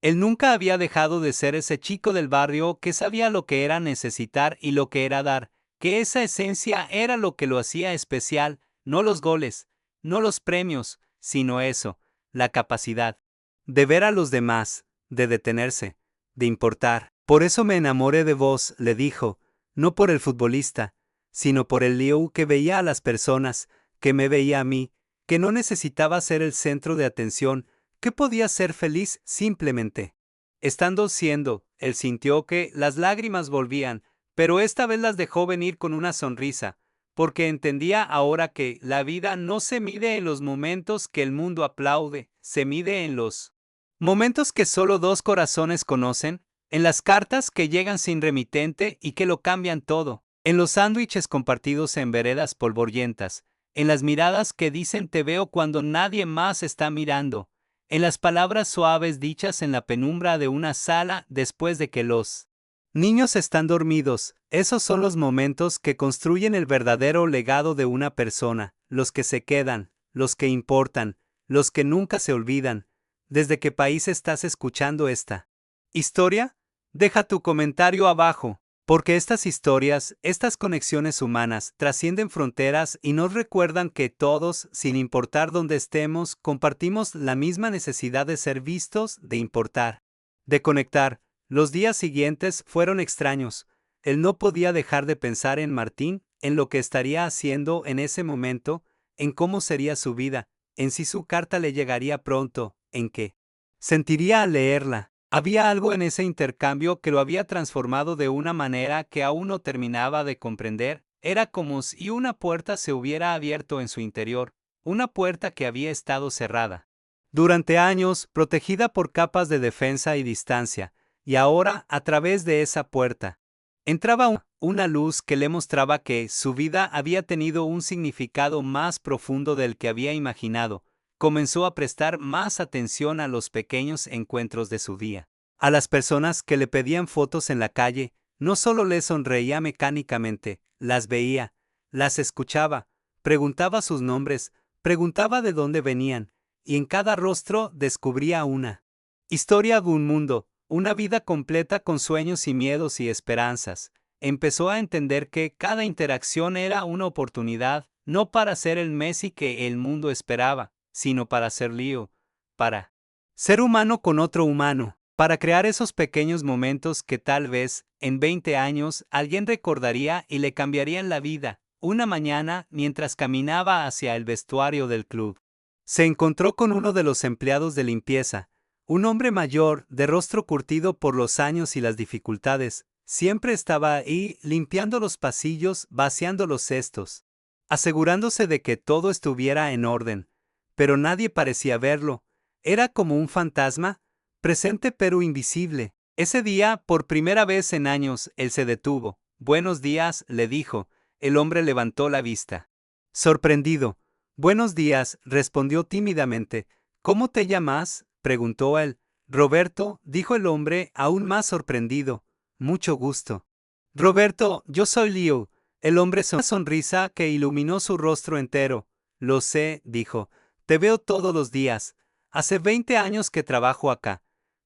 S1: él nunca había dejado de ser ese chico del barrio que sabía lo que era necesitar y lo que era dar, que esa esencia era lo que lo hacía especial, no los goles, no los premios, sino eso, la capacidad de ver a los demás, de detenerse, de importar. Por eso me enamoré de vos, le dijo, no por el futbolista, sino por el Liu que veía a las personas, que me veía a mí, que no necesitaba ser el centro de atención, que podía ser feliz simplemente. Estando siendo, él sintió que las lágrimas volvían, pero esta vez las dejó venir con una sonrisa, porque entendía ahora que la vida no se mide en los momentos que el mundo aplaude, se mide en los momentos que solo dos corazones conocen, en las cartas que llegan sin remitente y que lo cambian todo, en los sándwiches compartidos en veredas polvorientas, en las miradas que dicen te veo cuando nadie más está mirando, en las palabras suaves dichas en la penumbra de una sala después de que los niños están dormidos. Esos son los momentos que construyen el verdadero legado de una persona, los que se quedan, los que importan, los que nunca se olvidan. ¿Desde qué país estás escuchando esta historia? Deja tu comentario abajo, porque estas historias, estas conexiones humanas, trascienden fronteras y nos recuerdan que todos, sin importar dónde estemos, compartimos la misma necesidad de ser vistos, de importar, de conectar. Los días siguientes fueron extraños. Él no podía dejar de pensar en Martín, en lo que estaría haciendo en ese momento, en cómo sería su vida, en si su carta le llegaría pronto, en qué sentiría al leerla. Había algo en ese intercambio que lo había transformado de una manera que aún no terminaba de comprender. Era como si una puerta se hubiera abierto en su interior, una puerta que había estado cerrada durante años, protegida por capas de defensa y distancia. Y ahora, a través de esa puerta, entraba una luz que le mostraba que su vida había tenido un significado más profundo del que había imaginado. Comenzó a prestar más atención a los pequeños encuentros de su día. A las personas que le pedían fotos en la calle, no solo le sonreía mecánicamente, las veía, las escuchaba, preguntaba sus nombres, preguntaba de dónde venían, y en cada rostro descubría una historia de un mundo. Una vida completa con sueños y miedos y esperanzas. Empezó a entender que cada interacción era una oportunidad, no para ser el Messi que el mundo esperaba, sino para ser Leo, para ser humano con otro humano. para crear esos pequeños momentos que tal vez, en 20 años, alguien recordaría y le cambiarían la vida. Una mañana, mientras caminaba hacia el vestuario del club, se encontró con uno de los empleados de limpieza, un hombre mayor, de rostro curtido por los años y las dificultades. Siempre estaba ahí, limpiando los pasillos, vaciando los cestos, asegurándose de que todo estuviera en orden. Pero nadie parecía verlo. Era como un fantasma, presente pero invisible. Ese día, por primera vez en años, él se detuvo. «Buenos días», le dijo. El hombre levantó la vista. Sorprendido. «Buenos días», respondió tímidamente. «¿Cómo te llamas?», preguntó él. «Roberto», dijo el hombre, aún más sorprendido. «Mucho gusto». «Roberto, yo soy Leo». El hombre sonrió una sonrisa que iluminó su rostro entero. «Lo sé», dijo. «Te veo todos los días. Hace 20 años que trabajo acá.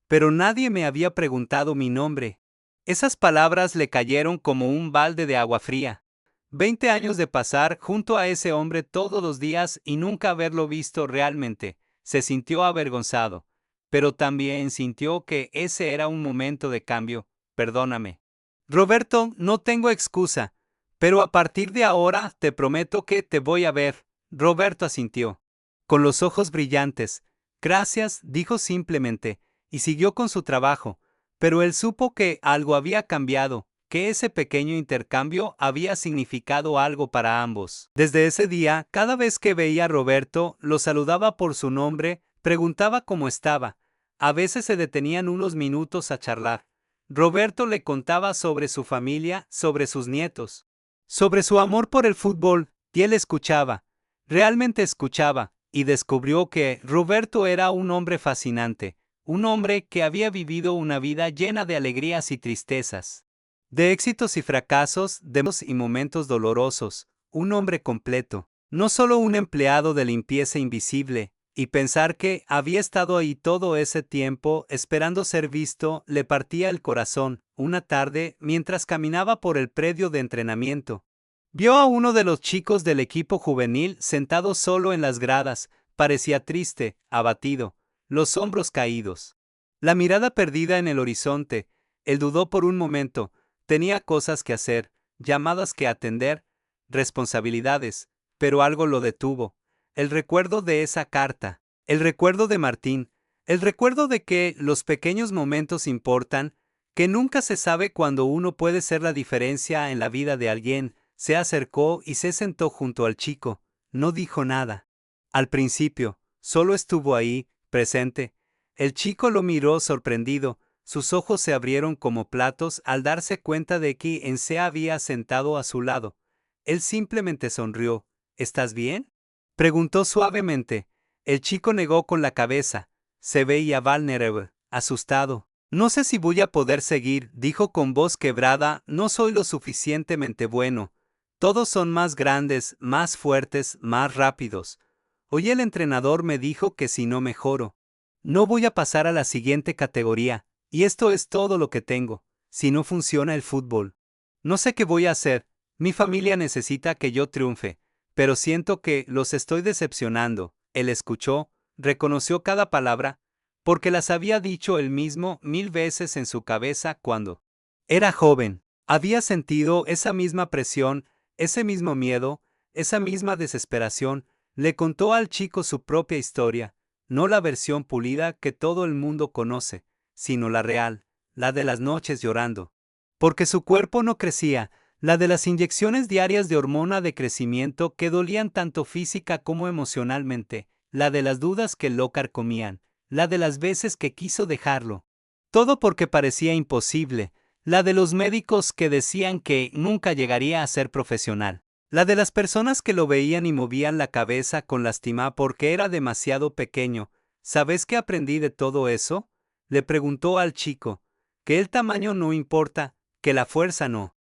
S1: Pero nadie me había preguntado mi nombre». Esas palabras le cayeron como un balde de agua fría. 20 años de pasar junto a ese hombre todos los días y nunca haberlo visto realmente. Se sintió avergonzado. Pero también sintió que ese era un momento de cambio. «Perdóname». «Roberto, no tengo excusa. Pero a partir de ahora te prometo que te voy a ver». Roberto asintió, con los ojos brillantes. «Gracias», dijo simplemente, y siguió con su trabajo. Pero él supo que algo había cambiado, que ese pequeño intercambio había significado algo para ambos. Desde ese día, cada vez que veía a Roberto, lo saludaba por su nombre, preguntaba cómo estaba. A veces se detenían unos minutos a charlar. Roberto le contaba sobre su familia, sobre sus nietos, sobre su amor por el fútbol, y él escuchaba. Realmente escuchaba, y descubrió que Roberto era un hombre fascinante, un hombre que había vivido una vida llena de alegrías y tristezas, de éxitos y fracasos, de y momentos dolorosos, un hombre completo, no solo un empleado de limpieza invisible. Y pensar que había estado ahí todo ese tiempo esperando ser visto le partía el corazón. Una tarde, mientras caminaba por el predio de entrenamiento, vio a uno de los chicos del equipo juvenil sentado solo en las gradas. Parecía triste, abatido, los hombros caídos, la mirada perdida en el horizonte. Él dudó por un momento. Tenía cosas que hacer, llamadas que atender, responsabilidades, pero algo lo detuvo. El recuerdo de esa carta, el recuerdo de Martín, el recuerdo de que los pequeños momentos importan, que nunca se sabe cuándo uno puede ser la diferencia en la vida de alguien. Se acercó y se sentó junto al chico. No dijo nada. Al principio, solo estuvo ahí, presente. El chico lo miró sorprendido. Sus ojos se abrieron como platos al darse cuenta de que quien se había sentado a su lado. Él simplemente sonrió. «¿Estás bien?», preguntó suavemente. El chico negó con la cabeza. Se veía vulnerable, asustado. «No sé si voy a poder seguir», dijo con voz quebrada. «No soy lo suficientemente bueno. Todos son más grandes, más fuertes, más rápidos. Hoy el entrenador me dijo que si no mejoro, no voy a pasar a la siguiente categoría. Y esto es todo lo que tengo. Si no funciona el fútbol, no sé qué voy a hacer. Mi familia necesita que yo triunfe, pero siento que los estoy decepcionando». Él escuchó, reconoció cada palabra, porque las había dicho él mismo 1000 veces en su cabeza cuando era joven. Había sentido esa misma presión, ese mismo miedo, esa misma desesperación. Le contó al chico su propia historia, no la versión pulida que todo el mundo conoce, sino la real, la de las noches llorando, porque su cuerpo no crecía, la de las inyecciones diarias de hormona de crecimiento que dolían tanto física como emocionalmente, la de las dudas que lo carcomían, la de las veces que quiso dejarlo. Todo porque parecía imposible, la de los médicos que decían que nunca llegaría a ser profesional, la de las personas que lo veían y movían la cabeza con lástima porque era demasiado pequeño. «¿Sabes qué aprendí de todo eso?», le preguntó al chico. «Que el tamaño no importa, que la fuerza no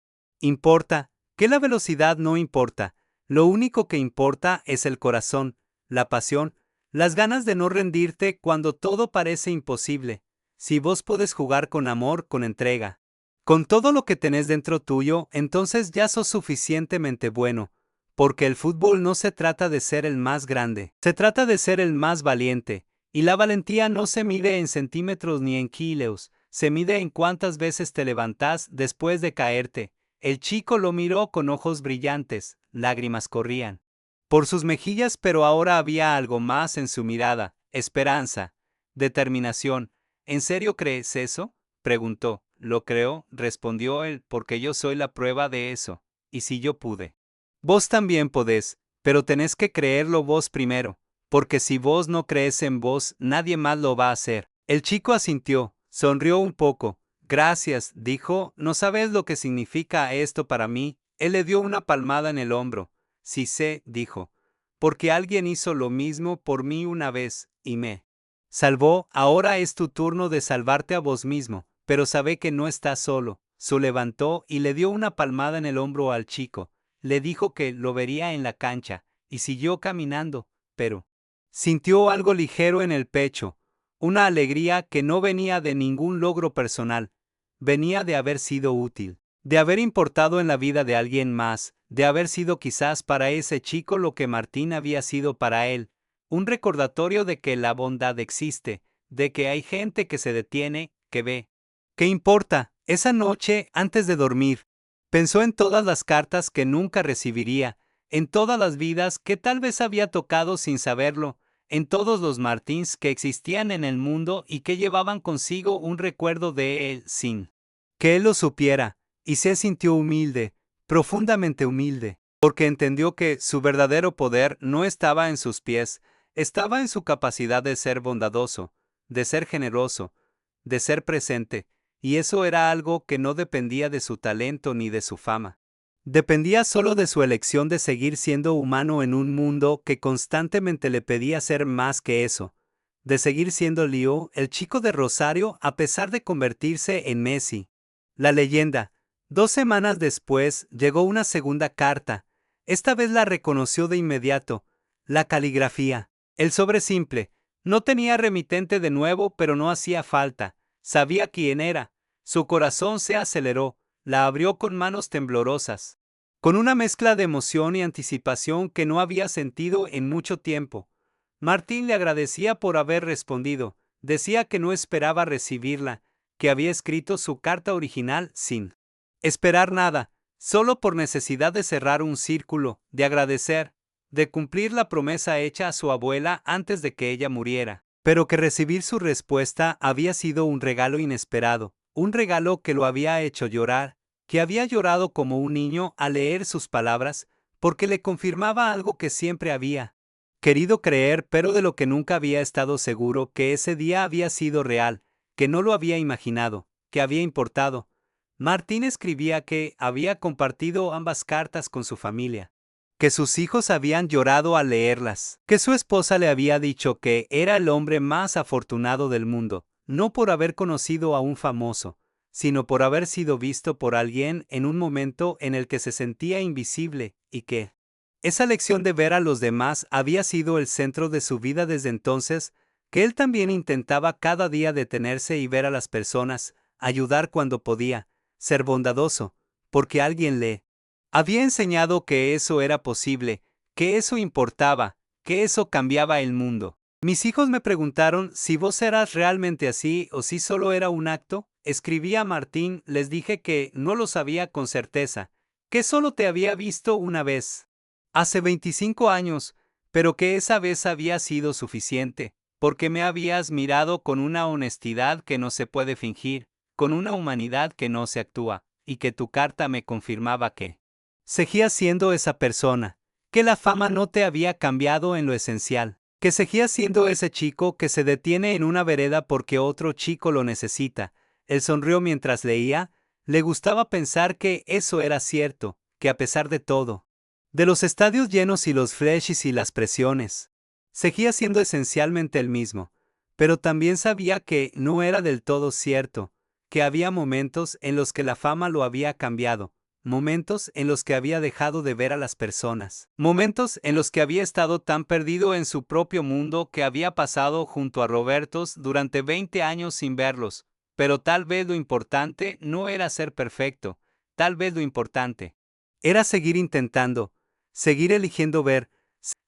S1: importa, que la velocidad no importa. Lo único que importa es el corazón, la pasión, las ganas de no rendirte cuando todo parece imposible. Si vos podés jugar con amor, con entrega, con todo lo que tenés dentro tuyo, entonces ya sos suficientemente bueno. Porque el fútbol no se trata de ser el más grande, se trata de ser el más valiente. Y la valentía no se mide en centímetros ni en kilos, se mide en cuántas veces te levantas después de caerte. El chico lo miró con ojos brillantes, lágrimas corrían por sus mejillas, pero ahora había algo más en su mirada, esperanza, determinación. ¿En serio crees eso?, preguntó. Lo creo, respondió él, porque yo soy la prueba de eso. Y si yo pude. Vos también podés, pero tenés que creerlo vos primero, porque si vos no crees en vos, nadie más lo va a hacer. El chico asintió, sonrió un poco. Gracias, dijo, no sabes lo que significa esto para mí. Él le dio una palmada en el hombro. Sí sé, dijo, porque alguien hizo lo mismo por mí una vez, y me salvó. Ahora es tu turno de salvarte a vos mismo, pero sabe que no estás solo. Se levantó y le dio una palmada en el hombro al chico. Le dijo que lo vería en la cancha, y siguió caminando, pero sintió algo ligero en el pecho, una alegría que no venía de ningún logro personal, venía de haber sido útil, de haber importado en la vida de alguien más, de haber sido quizás para ese chico lo que Martín había sido para él, un recordatorio de que la bondad existe, de que hay gente que se detiene, que ve. ¿Qué importa? Esa noche, antes de dormir, pensó en todas las cartas que nunca recibiría, en todas las vidas que tal vez había tocado sin saberlo, en todos los Martins que existían en el mundo y que llevaban consigo un recuerdo de él sin que él lo supiera, y se sintió humilde, profundamente humilde, porque entendió que su verdadero poder no estaba en sus pies, estaba en su capacidad de ser bondadoso, de ser generoso, de ser presente, y eso era algo que no dependía de su talento ni de su fama. Dependía solo de su elección de seguir siendo humano en un mundo que constantemente le pedía ser más que eso, de seguir siendo Leo, el chico de Rosario, a pesar de convertirse en Messi. La leyenda. 2 semanas después llegó una segunda carta. Esta vez la reconoció de inmediato. La caligrafía. El sobre simple. No tenía remitente de nuevo, pero no hacía falta. Sabía quién era. Su corazón se aceleró. La abrió con manos temblorosas, con una mezcla de emoción y anticipación que no había sentido en mucho tiempo. Martín le agradecía por haber respondido. Decía que no esperaba recibirla, que había escrito su carta original sin esperar nada, solo por necesidad de cerrar un círculo, de agradecer, de cumplir la promesa hecha a su abuela antes de que ella muriera, pero que recibir su respuesta había sido un regalo inesperado, un regalo que lo había hecho llorar, que había llorado como un niño al leer sus palabras, porque le confirmaba algo que siempre había querido creer, pero de lo que nunca había estado seguro, que ese día había sido real, que no lo había imaginado, que había importado. Martín escribía que había compartido ambas cartas con su familia, que sus hijos habían llorado al leerlas, que su esposa le había dicho que era el hombre más afortunado del mundo, no por haber conocido a un famoso, sino por haber sido visto por alguien en un momento en el que se sentía invisible, y que esa lección de ver a los demás había sido el centro de su vida desde entonces, que él también intentaba cada día detenerse y ver a las personas, ayudar cuando podía, ser bondadoso, porque alguien le había enseñado que eso era posible, que eso importaba, que eso cambiaba el mundo. Mis hijos me preguntaron si vos eras realmente así o si solo era un acto. Escribí a Martín, les dije que no lo sabía con certeza, que solo te había visto una vez, hace 25 años, pero que esa vez había sido suficiente, porque me habías mirado con una honestidad que no se puede fingir, con una humanidad que no se actúa, y que tu carta me confirmaba que seguías siendo esa persona, que la fama no te había cambiado en lo esencial, que seguías siendo ese chico que se detiene en una vereda porque otro chico lo necesita. Él sonrió mientras leía, le gustaba pensar que eso era cierto, que a pesar de todo, de los estadios llenos y los flashes y las presiones, seguía siendo esencialmente el mismo, pero también sabía que no era del todo cierto, que había momentos en los que la fama lo había cambiado, momentos en los que había dejado de ver a las personas, momentos en los que había estado tan perdido en su propio mundo que había pasado junto a Robertos durante 20 años sin verlos, pero tal vez lo importante no era ser perfecto, tal vez lo importante era seguir intentando, seguir eligiendo ver,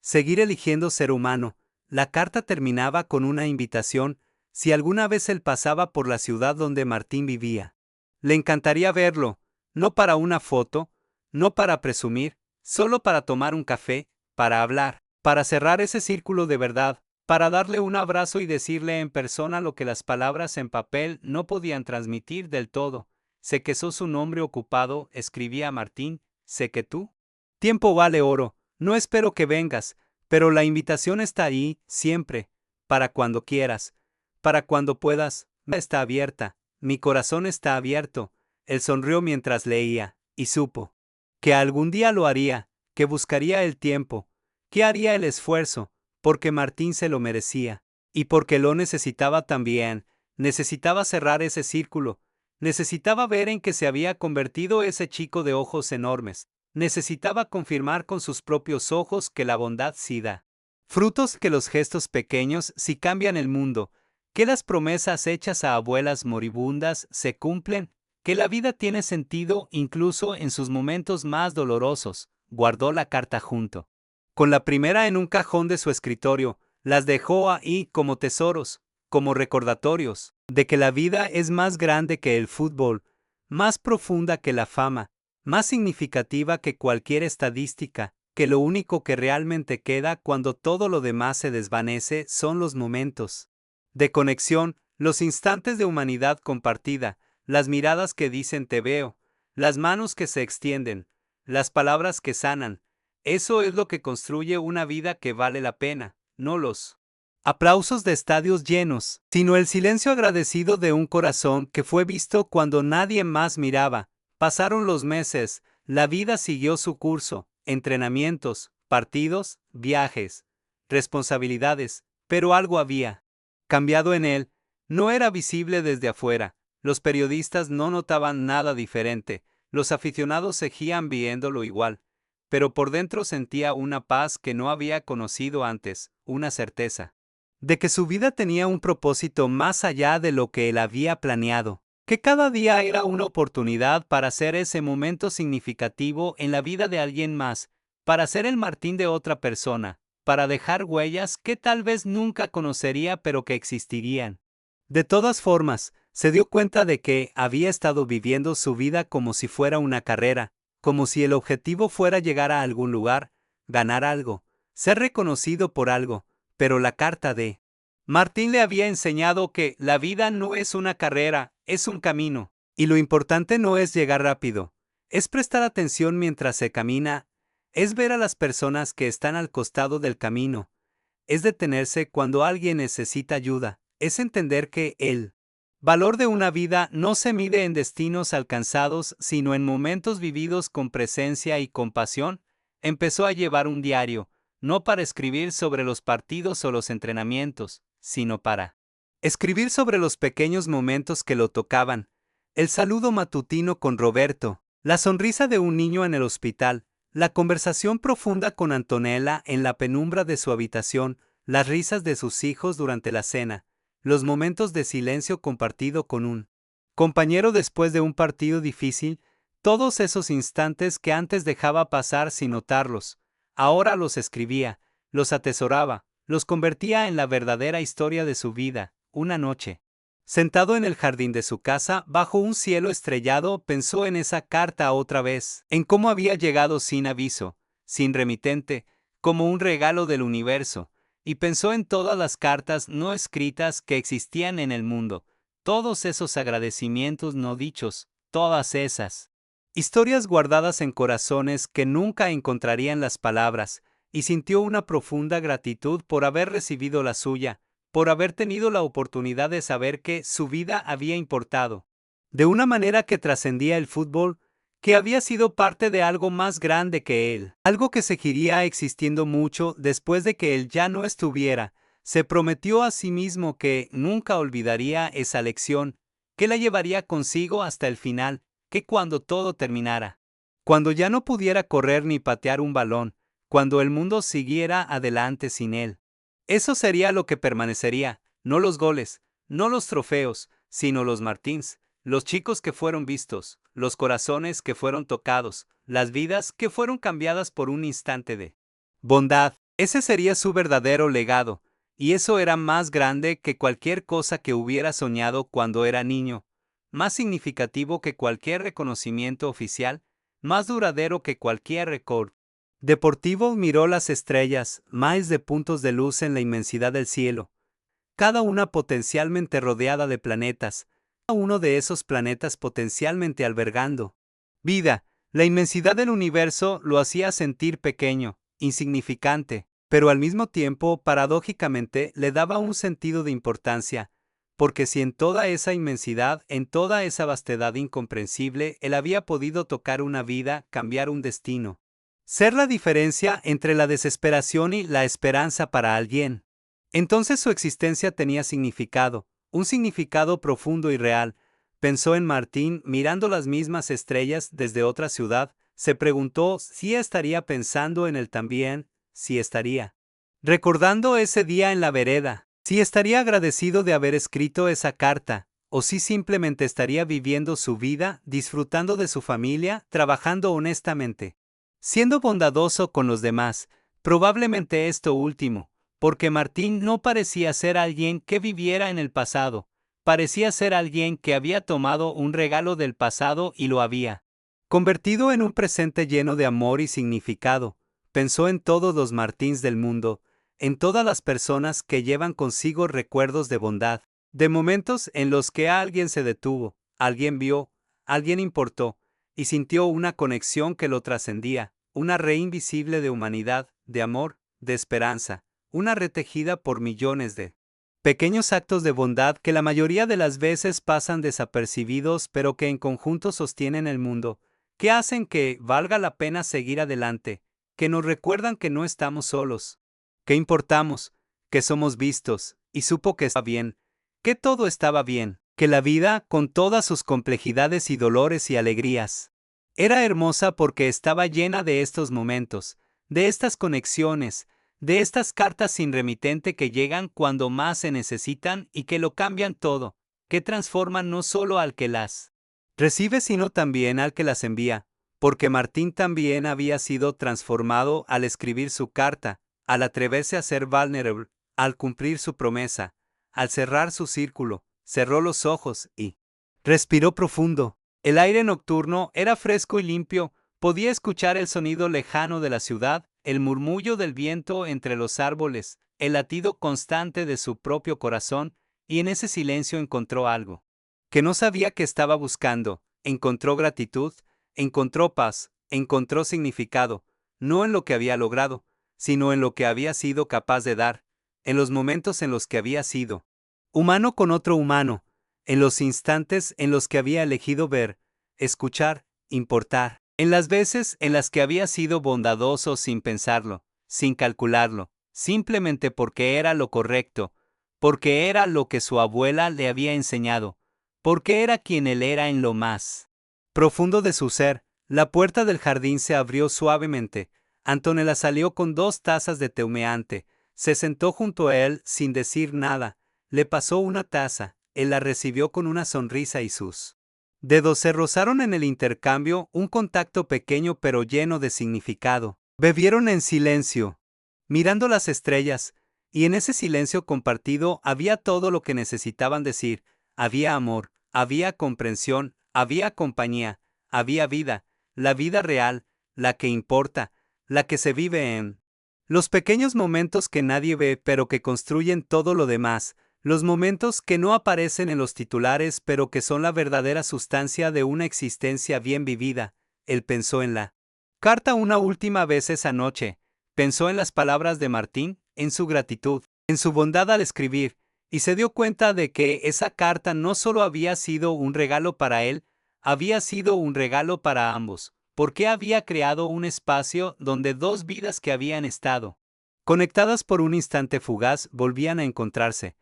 S1: seguir eligiendo ser humano, La carta terminaba con una invitación si alguna vez él pasaba por la ciudad donde Martín vivía. Le encantaría verlo, no para una foto, no para presumir, solo para tomar un café, para hablar, para cerrar ese círculo de verdad, para darle un abrazo y decirle en persona lo que las palabras en papel no podían transmitir del todo. Sé que sos un hombre ocupado, escribía Martín, sé que tú. Tiempo vale oro, no espero que vengas, pero la invitación está ahí, siempre, para cuando quieras, para cuando puedas, está abierta, mi corazón está abierto. Él sonrió mientras leía, y supo que algún día lo haría, que buscaría el tiempo, que haría el esfuerzo, porque Martín se lo merecía, y porque lo necesitaba también, necesitaba cerrar ese círculo, necesitaba ver en que se había convertido ese chico de ojos enormes, necesitaba confirmar con sus propios ojos que la bondad sí da frutos, que los gestos pequeños sí cambian el mundo, que las promesas hechas a abuelas moribundas se cumplen, que la vida tiene sentido incluso en sus momentos más dolorosos. Guardó la carta junto con la primera en un cajón de su escritorio, las dejó ahí como tesoros, como recordatorios, de que la vida es más grande que el fútbol, más profunda que la fama, más significativa que cualquier estadística, que lo único que realmente queda cuando todo lo demás se desvanece son los momentos de conexión, los instantes de humanidad compartida, las miradas que dicen te veo, las manos que se extienden, las palabras que sanan. Eso es lo que construye una vida que vale la pena, no los aplausos de estadios llenos, sino el silencio agradecido de un corazón que fue visto cuando nadie más miraba. Pasaron los meses, la vida siguió su curso, entrenamientos, partidos, viajes, responsabilidades, pero algo había cambiado en él. No era visible desde afuera, los periodistas no notaban nada diferente, los aficionados seguían viéndolo igual, pero por dentro sentía una paz que no había conocido antes, una certeza de que su vida tenía un propósito más allá de lo que él había planeado, que cada día era una oportunidad para hacer ese momento significativo en la vida de alguien más, para ser el Martín de otra persona, para dejar huellas que tal vez nunca conocería pero que existirían. De todas formas, se dio cuenta de que había estado viviendo su vida como si fuera una carrera, como si el objetivo fuera llegar a algún lugar, ganar algo, ser reconocido por algo, pero la carta de Martín le había enseñado que la vida no es una carrera, es un camino, y lo importante no es llegar rápido, es prestar atención mientras se camina, es ver a las personas que están al costado del camino, es detenerse cuando alguien necesita ayuda, es entender que el valor de una vida no se mide en destinos alcanzados, sino en momentos vividos con presencia y compasión. Empezó a llevar un diario, no para escribir sobre los partidos o los entrenamientos, sino para escribir sobre los pequeños momentos que lo tocaban, el saludo matutino con Roberto, la sonrisa de un niño en el hospital, la conversación profunda con Antonella en la penumbra de su habitación, las risas de sus hijos durante la cena, los momentos de silencio compartido con un compañero después de un partido difícil, todos esos instantes que antes dejaba pasar sin notarlos, ahora los escribía, los atesoraba, los convertía en la verdadera historia de su vida. Una noche, sentado en el jardín de su casa, bajo un cielo estrellado, pensó en esa carta otra vez, en cómo había llegado sin aviso, sin remitente, como un regalo del universo, y pensó en todas las cartas no escritas que existían en el mundo, todos esos agradecimientos no dichos, todas esas historias guardadas en corazones que nunca encontrarían las palabras, y sintió una profunda gratitud por haber recibido la suya, por haber tenido la oportunidad de saber que su vida había importado, de una manera que trascendía el fútbol, que había sido parte de algo más grande que él, algo que seguiría existiendo mucho después de que él ya no estuviera. Se prometió a sí mismo que nunca olvidaría esa lección, que la llevaría consigo hasta el final, que cuando todo terminara, cuando ya no pudiera correr ni patear un balón, cuando el mundo siguiera adelante sin él, eso sería lo que permanecería, no los goles, no los trofeos, sino los Martins, los chicos que fueron vistos, los corazones que fueron tocados, las vidas que fueron cambiadas por un instante de bondad. Ese sería su verdadero legado, Y eso era más grande que cualquier cosa que hubiera soñado cuando era niño, más significativo que cualquier reconocimiento oficial, más duradero que cualquier récord deportivo. Miró las estrellas, miles de puntos de luz en la inmensidad del cielo, cada una potencialmente rodeada de planetas, cada uno de esos planetas potencialmente albergando vida. La inmensidad del universo lo hacía sentir pequeño, insignificante, pero al mismo tiempo, paradójicamente, le daba un sentido de importancia, porque si en toda esa inmensidad, en toda esa vastedad incomprensible, él había podido tocar una vida, cambiar un destino, ser la diferencia entre la desesperación y la esperanza para alguien, entonces su existencia tenía significado, un significado profundo y real. Pensó en Martín mirando las mismas estrellas desde otra ciudad, se preguntó si estaría pensando en él también, si estaría recordando ese día en la vereda, si estaría agradecido de haber escrito esa carta, o si simplemente estaría viviendo su vida, disfrutando de su familia, trabajando honestamente, siendo bondadoso con los demás, probablemente esto último. Porque Martín no parecía ser alguien que viviera en el pasado, parecía ser alguien que había tomado un regalo del pasado y lo había convertido en un presente lleno de amor y significado. Pensó en todos los Martins del mundo, en todas las personas que llevan consigo recuerdos de bondad, de momentos en los que alguien se detuvo, alguien vio, alguien importó, y sintió una conexión que lo trascendía, una red invisible de humanidad, de amor, de esperanza. Una red tejida por millones de pequeños actos de bondad que la mayoría de las veces pasan desapercibidos pero que en conjunto sostienen el mundo, que hacen que valga la pena seguir adelante, que nos recuerdan que no estamos solos, que importamos, que somos vistos, y supo que estaba bien, que todo estaba bien, que la vida, con todas sus complejidades y dolores y alegrías, era hermosa porque estaba llena de estos momentos, de estas conexiones, de estas cartas sin remitente que llegan cuando más se necesitan y que lo cambian todo, que transforman no solo al que las recibe sino también al que las envía, porque Martín también había sido transformado al escribir su carta, al atreverse a ser vulnerable, al cumplir su promesa, al cerrar su círculo, cerró los ojos y respiró profundo. El aire nocturno era fresco y limpio, podía escuchar el sonido lejano de la ciudad, el murmullo del viento entre los árboles, el latido constante de su propio corazón, y en ese silencio encontró algo que no sabía que estaba buscando. Encontró gratitud, encontró paz, encontró significado, no en lo que había logrado, sino en lo que había sido capaz de dar, en los momentos en los que había sido humano con otro humano, en los instantes en los que había elegido ver, escuchar, importar. En las veces en las que había sido bondadoso sin pensarlo, sin calcularlo, simplemente porque era lo correcto, porque era lo que su abuela le había enseñado, porque era quien él era en lo más profundo de su ser. La puerta del jardín se abrió suavemente. Antonella salió con 2 tazas de té humeante, se sentó junto a él sin decir nada, le pasó una taza, él la recibió con una sonrisa y sus dedos se rozaron en el intercambio, un contacto pequeño pero lleno de significado. Bebieron en silencio, mirando las estrellas, y en ese silencio compartido había todo lo que necesitaban decir. Había amor, había comprensión, había compañía, había vida, la vida real, la que importa, la que se vive en los pequeños momentos que nadie ve pero que construyen todo lo demás. Los momentos que no aparecen en los titulares pero que son la verdadera sustancia de una existencia bien vivida. Él pensó en la carta una última vez esa noche, pensó en las palabras de Martín, en su gratitud, en su bondad al escribir, y se dio cuenta de que esa carta no solo había sido un regalo para él, había sido un regalo para ambos, porque había creado un espacio donde 2 vidas que habían estado conectadas por un instante fugaz volvían a encontrarse,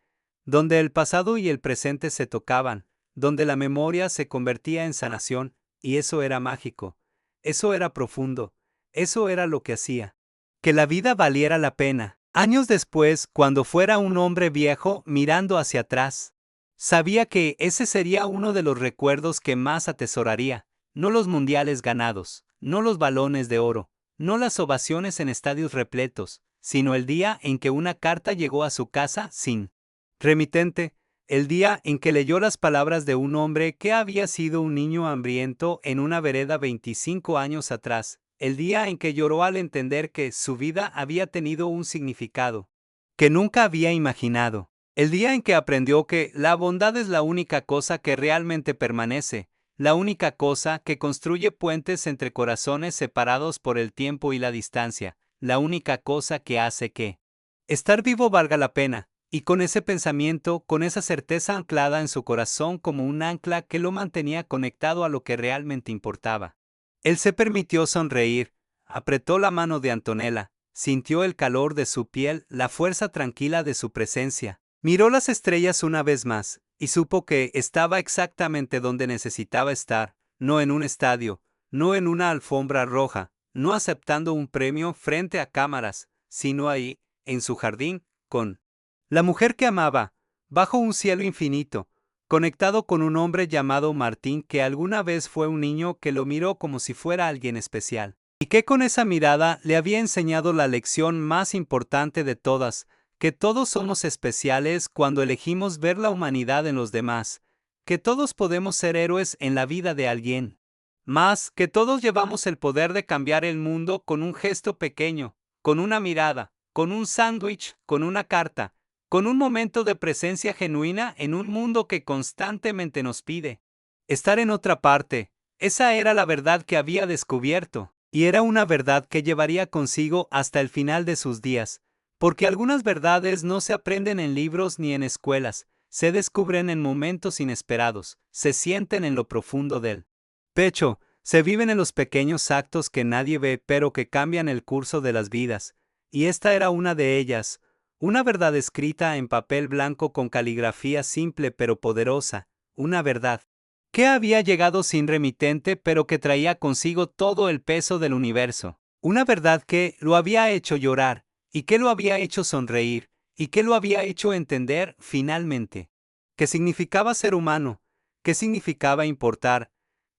S1: donde el pasado y el presente se tocaban, donde la memoria se convertía en sanación, y eso era mágico, eso era profundo, eso era lo que hacía que la vida valiera la pena. Años después, cuando fuera un hombre viejo mirando hacia atrás, sabía que ese sería uno de los recuerdos que más atesoraría, no los mundiales ganados, no los balones de oro, no las ovaciones en estadios repletos, sino el día en que una carta llegó a su casa sin remitente, el día en que leyó las palabras de un hombre que había sido un niño hambriento en una vereda 25 años atrás, el día en que lloró al entender que su vida había tenido un significado que nunca había imaginado, el día en que aprendió que la bondad es la única cosa que realmente permanece, la única cosa que construye puentes entre corazones separados por el tiempo y la distancia, la única cosa que hace que estar vivo valga la pena. Y con ese pensamiento, con esa certeza anclada en su corazón como un ancla que lo mantenía conectado a lo que realmente importaba, él se permitió sonreír, apretó la mano de Antonella, sintió el calor de su piel, la fuerza tranquila de su presencia, miró las estrellas una vez más, y supo que estaba exactamente donde necesitaba estar, no en un estadio, no en una alfombra roja, no aceptando un premio frente a cámaras, sino ahí, en su jardín, con la mujer que amaba, bajo un cielo infinito, conectado con un hombre llamado Martín que alguna vez fue un niño que lo miró como si fuera alguien especial, y que con esa mirada le había enseñado la lección más importante de todas, que todos somos especiales cuando elegimos ver la humanidad en los demás, que todos podemos ser héroes en la vida de alguien, más que todos llevamos el poder de cambiar el mundo con un gesto pequeño, con una mirada, con un sándwich, con una carta, con un momento de presencia genuina en un mundo que constantemente nos pide estar en otra parte. Esa era la verdad que había descubierto, y era una verdad que llevaría consigo hasta el final de sus días, porque algunas verdades no se aprenden en libros ni en escuelas, se descubren en momentos inesperados, se sienten en lo profundo del pecho, se viven en los pequeños actos que nadie ve pero que cambian el curso de las vidas, y esta era una de ellas. Una verdad escrita en papel blanco con caligrafía simple pero poderosa, una verdad que había llegado sin remitente pero que traía consigo todo el peso del universo, una verdad que lo había hecho llorar, y que lo había hecho sonreír, y que lo había hecho entender finalmente, que significaba ser humano, que significaba importar,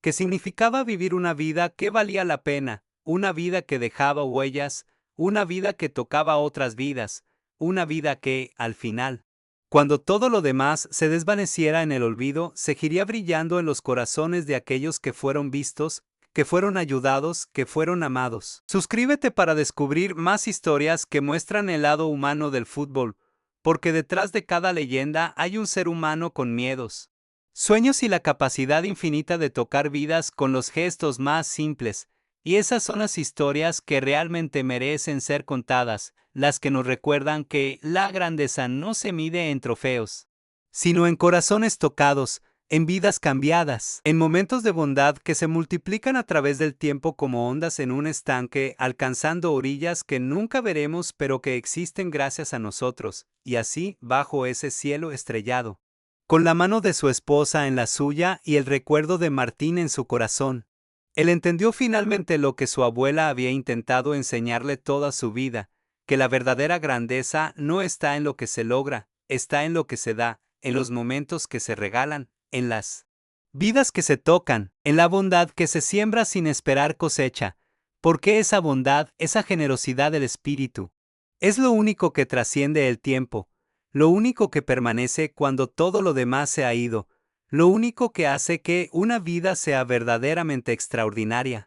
S1: que significaba vivir una vida que valía la pena, una vida que dejaba huellas, una vida que tocaba otras vidas, una vida que, al final, cuando todo lo demás se desvaneciera en el olvido, seguiría brillando en los corazones de aquellos que fueron vistos, que fueron ayudados, que fueron amados. Suscríbete para descubrir más historias que muestran el lado humano del fútbol, porque detrás de cada leyenda hay un ser humano con miedos, sueños y la capacidad infinita de tocar vidas con los gestos más simples. Y esas son las historias que realmente merecen ser contadas, las que nos recuerdan que la grandeza no se mide en trofeos, sino en corazones tocados, en vidas cambiadas, en momentos de bondad que se multiplican a través del tiempo como ondas en un estanque, alcanzando orillas que nunca veremos pero que existen gracias a nosotros, y así bajo ese cielo estrellado, con la mano de su esposa en la suya y el recuerdo de Martín en su corazón. Él entendió finalmente lo que su abuela había intentado enseñarle toda su vida, que la verdadera grandeza no está en lo que se logra, está en lo que se da, en los momentos que se regalan, en las vidas que se tocan, en la bondad que se siembra sin esperar cosecha, porque esa bondad, esa generosidad del espíritu, es lo único que trasciende el tiempo, lo único que permanece cuando todo lo demás se ha ido, lo único que hace que una vida sea verdaderamente extraordinaria.